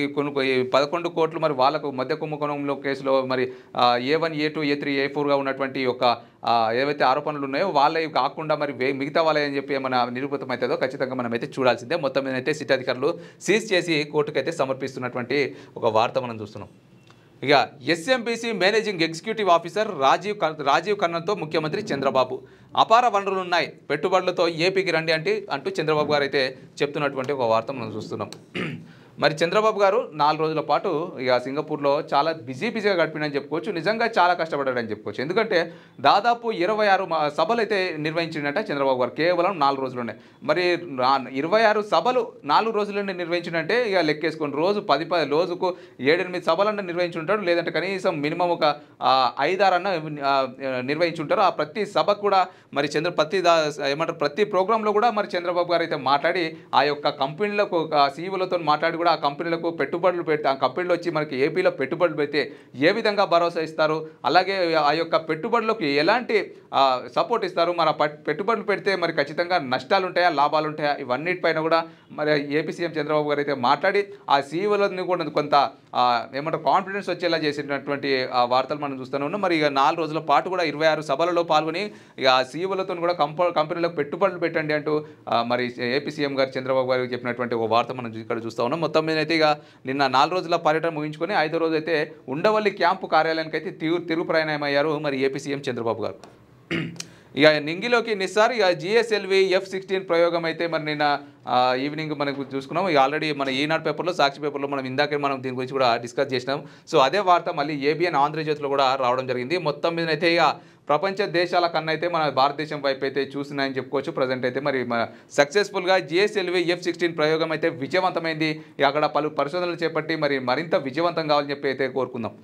11 కోట్లు మరి వాళ్ళకు మద్య కుంభకోణంలో కేసులో మరి A1, A2, A3, A4గా ఉన్నటువంటి ఒక ఏవైతే ఆరోపణలు ఉన్నాయో వాళ్ళవి కాకుండా మరి మిగతా వాళ్ళని చెప్పి ఏమైనా నిరూపితం అవుతుందో ఖచ్చితంగా మనం అయితే చూడాల్సిందే. మొత్తం మీద అయితే సిట్ అధికారులు సీజ్ చేసి కోర్టుకైతే సమర్పిస్తున్నటువంటి ఒక వార్త మనం చూస్తున్నాం. ఇక SMBC managing executive officer Rajiv కన్నన్తో ముఖ్యమంత్రి చంద్రబాబు అపార వనరులు ఉన్నాయి, పెట్టుబడులతో ఏపీకి రండి అంటూ చంద్రబాబు గారు అయితే చెప్తున్నటువంటి ఒక వార్త మనం చూస్తున్నాం. మరి చంద్రబాబు గారు 4 రోజుల పాటు ఇక సింగపూర్లో చాలా బిజీగా గడిపినని చెప్పుకోవచ్చు. నిజంగా చాలా కష్టపడ్డాడని చెప్పుకోవచ్చు. ఎందుకంటే దాదాపు 26 సభలు అయితే నిర్వహించిండట చంద్రబాబు గారు కేవలం 4 రోజుల్లోనే. మరి 26 సభలు 4 రోజుల్లోనే నిర్వహించిందంటే ఇక లెక్కేసుకొని రోజు 10 రోజుకు 7-8 సభలన్నా నిర్వహించుంటాడు, లేదంటే కనీసం మినిమం ఒక 5-6 అన్న నిర్వహించుంటారు. ఆ ప్రతి సభకు కూడా మరి ప్రతి ప్రోగ్రాంలో కూడా మరి చంద్రబాబు గారు అయితే మాట్లాడి ఆ యొక్క కంపెనీలకు సీఈఓలతో మాట్లాడి కూడా ఆ కంపెనీలకు పెట్టుబడులు పెడితే ఆ కంపెనీలు వచ్చి మనకి ఏపీలో పెట్టుబడులు పెడితే ఏ విధంగా భరోసా ఇస్తారు, అలాగే ఆ యొక్క పెట్టుబడులకు ఎలాంటి సపోర్ట్ ఇస్తారు, మన పెట్టుబడులు పెడితే మరి ఖచ్చితంగా నష్టాలు ఉంటాయా లాభాలు ఉంటాయా, ఇవన్నిటిపైన కూడా మరి ఏపీ సీఎం చంద్రబాబు గారు అయితే మాట్లాడి ఆ సీఈఓలని కూడా కొంత కాన్ఫిడెన్స్ వచ్చేలా చేసినటువంటి వార్తలు మనం చూస్తూనే ఉన్నాం. మరి ఇక 4 రోజుల పాటు కూడా 26 సభలలో పాల్గొని ఇక ఆ సీఈఓలతో కూడా కంపెనీలకు పెట్టుబడులు పెట్టండి అంటూ మరి ఏపీ సీఎం గారు చంద్రబాబు గారు చెప్పినటువంటి ఒక వార్త మనం ఇక్కడ చూస్తూ ఉన్నాం. మొత్తం మీద అయితే ఇక నిన్న 4 రోజుల పర్యటన ముగించుకొని 5వ రోజు అయితే ఉండవల్లి క్యాంపు కార్యాలయానికి అయితే తిరుగు ప్రయాణం అయ్యారు మరి ఏపీ సీఎం చంద్రబాబు గారు. ఇక నింగిలోకి నిస్సార్ ఇక GSLV F-16 ప్రయోగం అయితే మరి నిన్న ఈవినింగ్ మనకు చూసుకున్నాం. ఇక ఆల్రెడీ మన ఈనాడు పేపర్లో, సాక్షి పేపర్లో మనం ఇందాకే మనం దీని గురించి కూడా డిస్కస్ చేసినాం. సో అదే వార్త మళ్ళీ ఏబిఎన్ ఆంధ్రజ్యోతిలో కూడా రావడం జరిగింది. మొత్తం మీద అయితే ఇక ప్రపంచ దేశాల కన్నా అయితే మన భారతదేశం వైపు అయితే చూస్తున్నాయని చెప్పుకోవచ్చు. ప్రజెంట్ అయితే మరి సక్సెస్ఫుల్గా GSLV F-16 ప్రయోగం అయితే విజయవంతమైంది. అక్కడ పలు పరిశోధనలు చేపట్టి మరి మరింత విజయవంతం కావాలని చెప్పి అయితే కోరుకుందాం.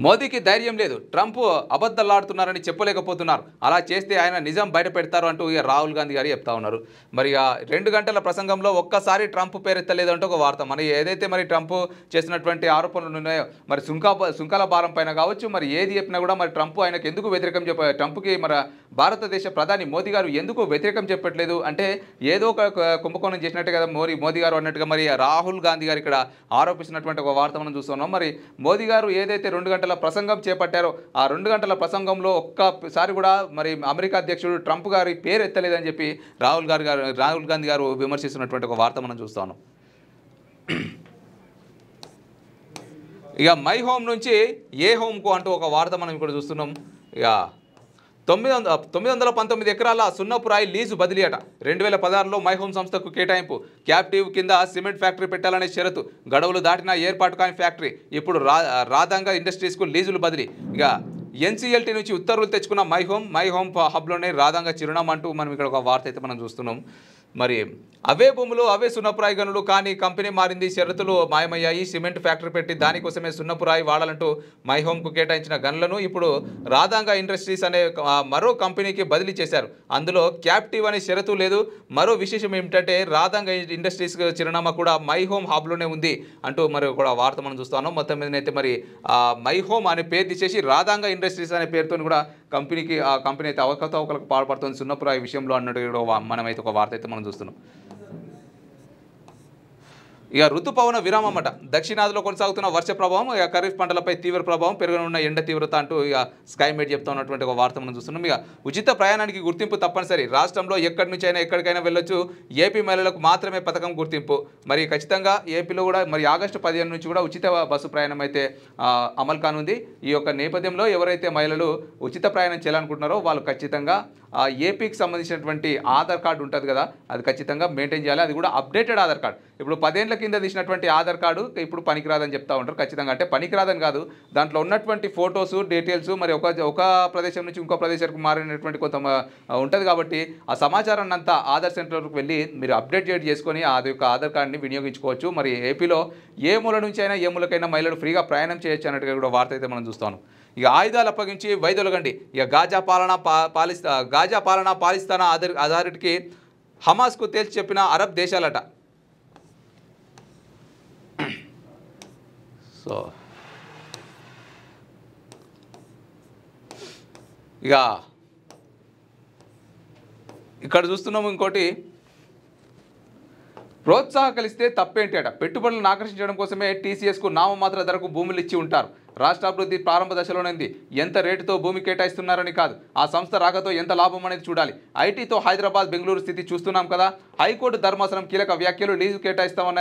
మోదీకి ధైర్యం లేదు, ట్రంప్ అబద్ధాలాడుతున్నారని చెప్పలేకపోతున్నారు, అలా చేస్తే ఆయన నిజం బయట పెడతారు అంటూ ఇక రాహుల్ గాంధీ గారు చెప్తా ఉన్నారు. మరి 2 గంటల ప్రసంగంలో ఒక్కసారి ట్రంప్ పేరెత్తలేదంటూ ఒక వార్త. మరి ఏదైతే మరి ట్రంప్ చేసినటువంటి ఆరోపణలు ఉన్నాయో మరి సుంకాల భారం పైన కావచ్చు, మరి ఏది చెప్పినా కూడా మరి ట్రంప్ ఆయనకు ఎందుకు వ్యతిరేకం ట్రంప్కి మరి భారతదేశ ప్రధాని మోదీ గారు ఎందుకు వ్యతిరేకం చెప్పట్లేదు అంటే ఏదో ఒక కుంభకోణం చేసినట్టే కదా మోదీ గారు అన్నట్టుగా మరి రాహుల్ గాంధీ గారు ఇక్కడ ఆరోపిస్తున్నటువంటి ఒక వార్త మనం చూస్తున్నాం. మరి మోదీ గారు ఏదైతే 2 గంటల ప్రసంగం చేపట్టారో ఆ 2 గంటల ప్రసంగంలో ఒక్కసారి కూడా మరి అమెరికా అధ్యక్షుడు ట్రంప్ గారి పేరు ఎత్తలేదని చెప్పి రాహుల్ గాంధీ గారు విమర్శిస్తున్నటువంటి ఒక వార్త మనం చూస్తాను. ఇక మై హోమ్ నుంచి ఏ హోమ్కు అంటూ ఒక వార్త మనం ఇక్కడ చూస్తున్నాం. ఇక 919 ఎకరాల సున్నపురాయి లీజు బదిలీ అట. 2016లో మై హోమ్ సంస్థకు కేటాయింపు. క్యాప్టివ్ కింద సిమెంట్ ఫ్యాక్టరీ పెట్టాలనే షరతు. గడువులు దాటిన ఏర్పాటు కాని ఫ్యాక్టరీ. ఇప్పుడు రాధాంగా ఇండస్ట్రీస్కు లీజులు బదిలీ. ఇక NCLT నుంచి ఉత్తర్వులు తెచ్చుకున్న మై హోమ్ హబ్లోనే రాధాంగా చిరునామా అంటూ మనం ఇక్కడ ఒక వార్త అయితే మనం చూస్తున్నాం. మరి అవే భూములు అవే సున్నపురాయి గనులు, కానీ కంపెనీ మారింది, షరతులు మాయమయ్యాయి. సిమెంట్ ఫ్యాక్టరీ పెట్టి దానికోసమే సున్నపురాయి వాడాలంటూ మై హోమ్కు కేటాయించిన గనులను ఇప్పుడు రాధాంగా ఇండస్ట్రీస్ అనే మరో కంపెనీకి బదిలీ చేశారు. అందులో క్యాప్టివ్ అనే షరతు లేదు. మరో విశేషం ఏమిటంటే రాధాంగా ఇండస్ట్రీస్ చిరునామా కూడా మై హోమ్ హబ్లోనే ఉంది అంటూ మరి కూడా వార్త మనం చూస్తున్నాం. మొత్తం మీద అయితే మరి మై హోమ్ అనే పేరు తీసేసి రాధాంగా ఇండస్ట్రీస్ అనే పేరుతో కూడా ఆ కంపెనీ అయితే అవకతవకలకు పాల్పడుతుంది సున్నపురాయి విషయంలో అన్నట్టు మనమైతే ఒక వార్త అయితే మనం చూస్తున్నాం. ఇక ఋతుపవన విరామం అట. దక్షిణాదిలో కొనసాగుతున్న వర్ష ప్రభావం, ఇక ఖరీఫ్ పంటలపై తీవ్ర ప్రభావం, పెరగనున్న ఎండ తీవ్రత అంటూ ఇక స్కై మేట్ చెప్తా ఉన్నటువంటి ఒక వార్త మనం చూస్తున్నాం. ఇక ఉచిత ప్రయాణానికి గుర్తింపు తప్పనిసరి. రాష్ట్రంలో ఎక్కడి నుంచి అయినా ఎక్కడికైనా వెళ్ళొచ్చు. ఏపీ మహిళలకు మాత్రమే పథకం గుర్తింపు. మరి ఖచ్చితంగా ఏపీలో కూడా మరి ఆగస్టు 15 నుంచి కూడా ఉచిత బస్సు ప్రయాణం అయితే అమలు కానుంది. ఈ యొక్క నేపథ్యంలో ఎవరైతే మహిళలు ఉచిత ప్రయాణం చేయాలనుకుంటున్నారో వాళ్ళు ఖచ్చితంగా ఏపీకి సంబంధించినటువంటి ఆధార్ కార్డు ఉంటుంది కదా, అది ఖచ్చితంగా మెయింటైన్ చేయాలి. అది కూడా అప్డేటెడ్ ఆధార్ కార్డు. ఇప్పుడు 10 ఏళ్ల కింద తీసినటువంటి ఆధార్ కార్డు ఇప్పుడు పనికిరాదని చెప్తా ఉంటారు. ఖచ్చితంగా అంటే పనికిరాదని కాదు, దాంట్లో ఉన్నటువంటి ఫొటోస్ డీటెయిల్స్ మరి ఒక ప్రదేశం నుంచి ఇంకో ప్రదేశానికి మారినటువంటి కొంత ఉంటుంది. కాబట్టి ఆ సమాచారాన్ని అంతా ఆధార్ సెంటర్కి వెళ్ళి మీరు అప్డేట్ చేసుకొని అది యొక్క ఆధార్ కార్డుని వినియోగించుకోవచ్చు. మరి ఏపీలో ఏ మూల నుంచి అయినా ఏ మూలకైనా మహిళలు ఫ్రీగా ప్రయాణం చేయొచ్చు అన్నట్టుగా కూడా వార్త అయితే మనం చూస్తాం. ఇక ఆయుధాలు అప్పగించి వైదొలగండి. ఇక గాజా పాలన పాలిస్తానా అథారిటీకి హమాస్కు తేల్చి చెప్పిన అరబ్ దేశాలట. సో ఇక ఇక్కడ చూస్తున్నాము ఇంకోటి, ప్రోత్సాహకలిస్తే తప్పేంటి అట. పెట్టుబడులను ఆకర్షించడం కోసమే టీసీఎస్కు నామమాత్ర ధరకు భూములు ఇచ్చి ఉంటారు. రాష్ట్ర అభివృద్ధి ప్రారంభ దశలోనే ఉంది. ఎంత రేటుతో భూమి కేటాయిస్తున్నారని కాదు, ఆ సంస్థ రాకతో ఎంత లాభం అనేది చూడాలి. ఐటీతో హైదరాబాద్ బెంగళూరు స్థితి చూస్తున్నాం కదా. హైకోర్టు ధర్మాసనం కీలక వ్యాఖ్యలు, లీజు కేటాయిస్తామన్న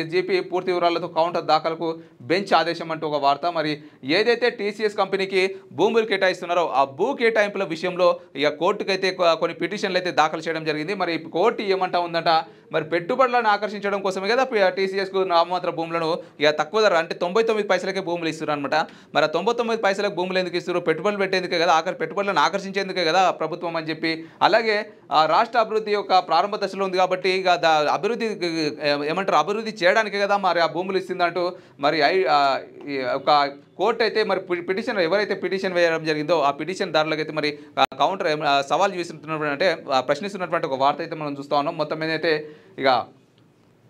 ఎస్జీపీ పూర్తి వివరాలతో కౌంటర్ దాఖలకు బెంచ్ ఆదేశం అంటూ ఒక వార్త. మరి ఏదైతే టీసీఎస్ కంపెనీకి భూములు కేటాయిస్తున్నారో ఆ భూ కేటాయింపుల విషయంలో ఇక కోర్టుకైతే కొన్ని పిటిషన్లు అయితే దాఖలు చేయడం జరిగింది. మరి కోర్టు ఏమంటా ఉందంట, మరి పెట్టుబడులను ఆకర్షించడం కోసమే కదా టీసీఎస్కు నామమాత్ర భూములను ఇక తక్కువ ధర అంటే 99 పైసలకే భూములు ఇస్తున్నారు అనమాట. మరి 99 పైసలకు భూములు ఎందుకు ఇస్తారు? పెట్టుబడులు పెట్టేందుకే కదా, పెట్టుబడులను ఆకర్షించేందుకే కదా ప్రభుత్వం అని చెప్పి. అలాగే రాష్ట్ర అభివృద్ధి యొక్క ప్రారంభ దశలో ఉంది కాబట్టి ఇక అభివృద్ధి చేయడానికే కదా మరి ఆ భూములు ఇస్తుందంటూ మరి ఒక కోర్టు అయితే మరి పిటిషన్ ఎవరైతే పిటిషన్ వేయడం జరిగిందో ఆ పిటిషన్ దారులకైతే మరి కౌంటర్ సవాల్ చేస్తున్నటువంటి అంటే ప్రశ్నిస్తున్నటువంటి ఒక వార్త అయితే మనం చూస్తూ ఉన్నాం. మొత్తం ఏదైతే ఇక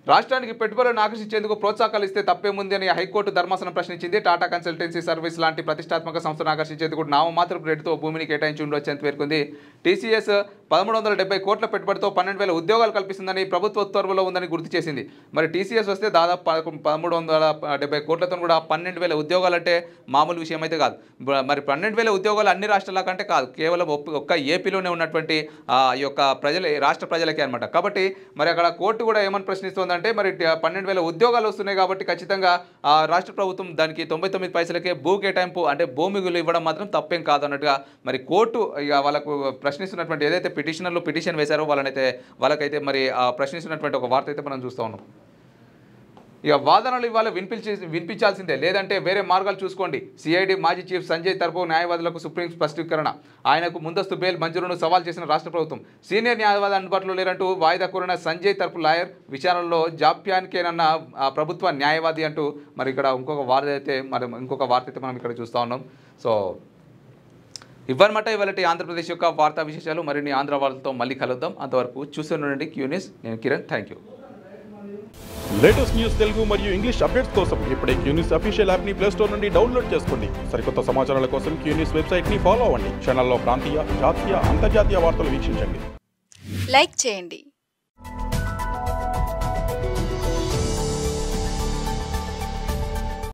రాష్ట్రానికి పెట్టుబడులను ఆకర్షించేందుకు ప్రోత్సాహకాలు ఇస్తే తప్పేముంది అని హైకోర్టు ధర్మాసనం ప్రశ్నించింది. టాటా కన్సల్టెన్సీ సర్వీస్ లాంటి ప్రతిష్టాత్మక సంస్థను ఆకర్షించేందుకు నామమాత్రపు రేటుతో భూమిని కేటాయించి ఉండొచ్చు అని పేర్కొంది. టీసీఎస్ 1170 కోట్ల పెట్టుబడితో 12,000 ఉద్యోగాలు కల్పిస్తుందని ప్రభుత్వ ఉత్తర్వులో ఉందని గుర్తు చేసింది. మరి టీసీఎస్ వస్తే దాదాపు 1370 కోట్లతో కూడా 12,000 ఉద్యోగాలు అంటే మామూలు విషయం అయితే కాదు. మరి 12,000 ఉద్యోగాలు అన్ని రాష్ట్రాల కంటే కాదు, కేవలం ఒక్క ఏపీలోనే ఉన్నటువంటి ఈ యొక్క రాష్ట్ర ప్రజలకే అనమాట. కాబట్టి మరి అక్కడ కోర్టు కూడా ఏమని ప్రశ్నిస్తుంది అంటే మరి 12,000 ఉద్యోగాలు వస్తున్నాయి కాబట్టి ఖచ్చితంగా రాష్ట్ర ప్రభుత్వం దానికి 99 పైసలకే భూ కేటాయింపు అంటే భూమిగులు ఇవ్వడం మాత్రం తప్పేం కాదు అన్నట్టుగా మరి కోర్టు ఇక వాళ్ళకు ప్రశ్నిస్తున్నటువంటి ఏదైతే పిటిషన్ వేశారో వాళ్ళకైతే మరి ప్రశ్నిస్తున్నటువంటి ఒక వార్త అయితే మనం చూస్తూ ఉన్నాం. ఇక వాదనలు ఇవాళ వినిపించాల్సిందే, లేదంటే వేరే మార్గాలు చూసుకోండి. సిఐడి మాజీ చీఫ్ సంజయ్ తరపు న్యాయవాదులకు సుప్రీం స్పష్టీకరణ. ఆయనకు ముందస్తు బెయిల్ మంజూరును సవాల్ చేసిన రాష్ట్ర ప్రభుత్వం. సీనియర్ న్యాయవాది అందుబాటులో లేరంటూ వాయిదా కోరిన సంజయ్ తరపు లాయర్ విచారణలో జాప్యానికేనన్న ప్రభుత్వ న్యాయవాది అంటూ మరి ఇక్కడ ఇంకొక వార్త అయితే మనం ఇక్కడ చూస్తూ ఉన్నాం. సో ఇవ్వనమాట ఇవాళ ఆంధ్రప్రదేశ్ యొక్క వార్తా విశేషాలు. మరిన్ని ఆంధ్ర వార్తలతో మళ్ళీ కలుద్దాం. అంతవరకు చూస్తుండండి క్యూ న్యూస్. నేను Kiran, thank you. Latest news Telugu మరియు ఇంగ్లీష్ అప్డేట్స్ కోసం ఇప్పుడే క్యూ న్యూస్ అఫీషియల్ యాప్ ని ప్లే స్టోర్ నుండి డౌన్లోడ్ చేసుకోండి. సరికొత్త సమాచారాల కోసం క్యూ న్యూస్ వెబ్సైట్ ని ఫాలో అవ్వండి. ఛానల్లో ప్రాంతీయ, జాతీయ, అంతర్జాతీయ వార్తలు వీక్షించండి. లైక్ చేయండి.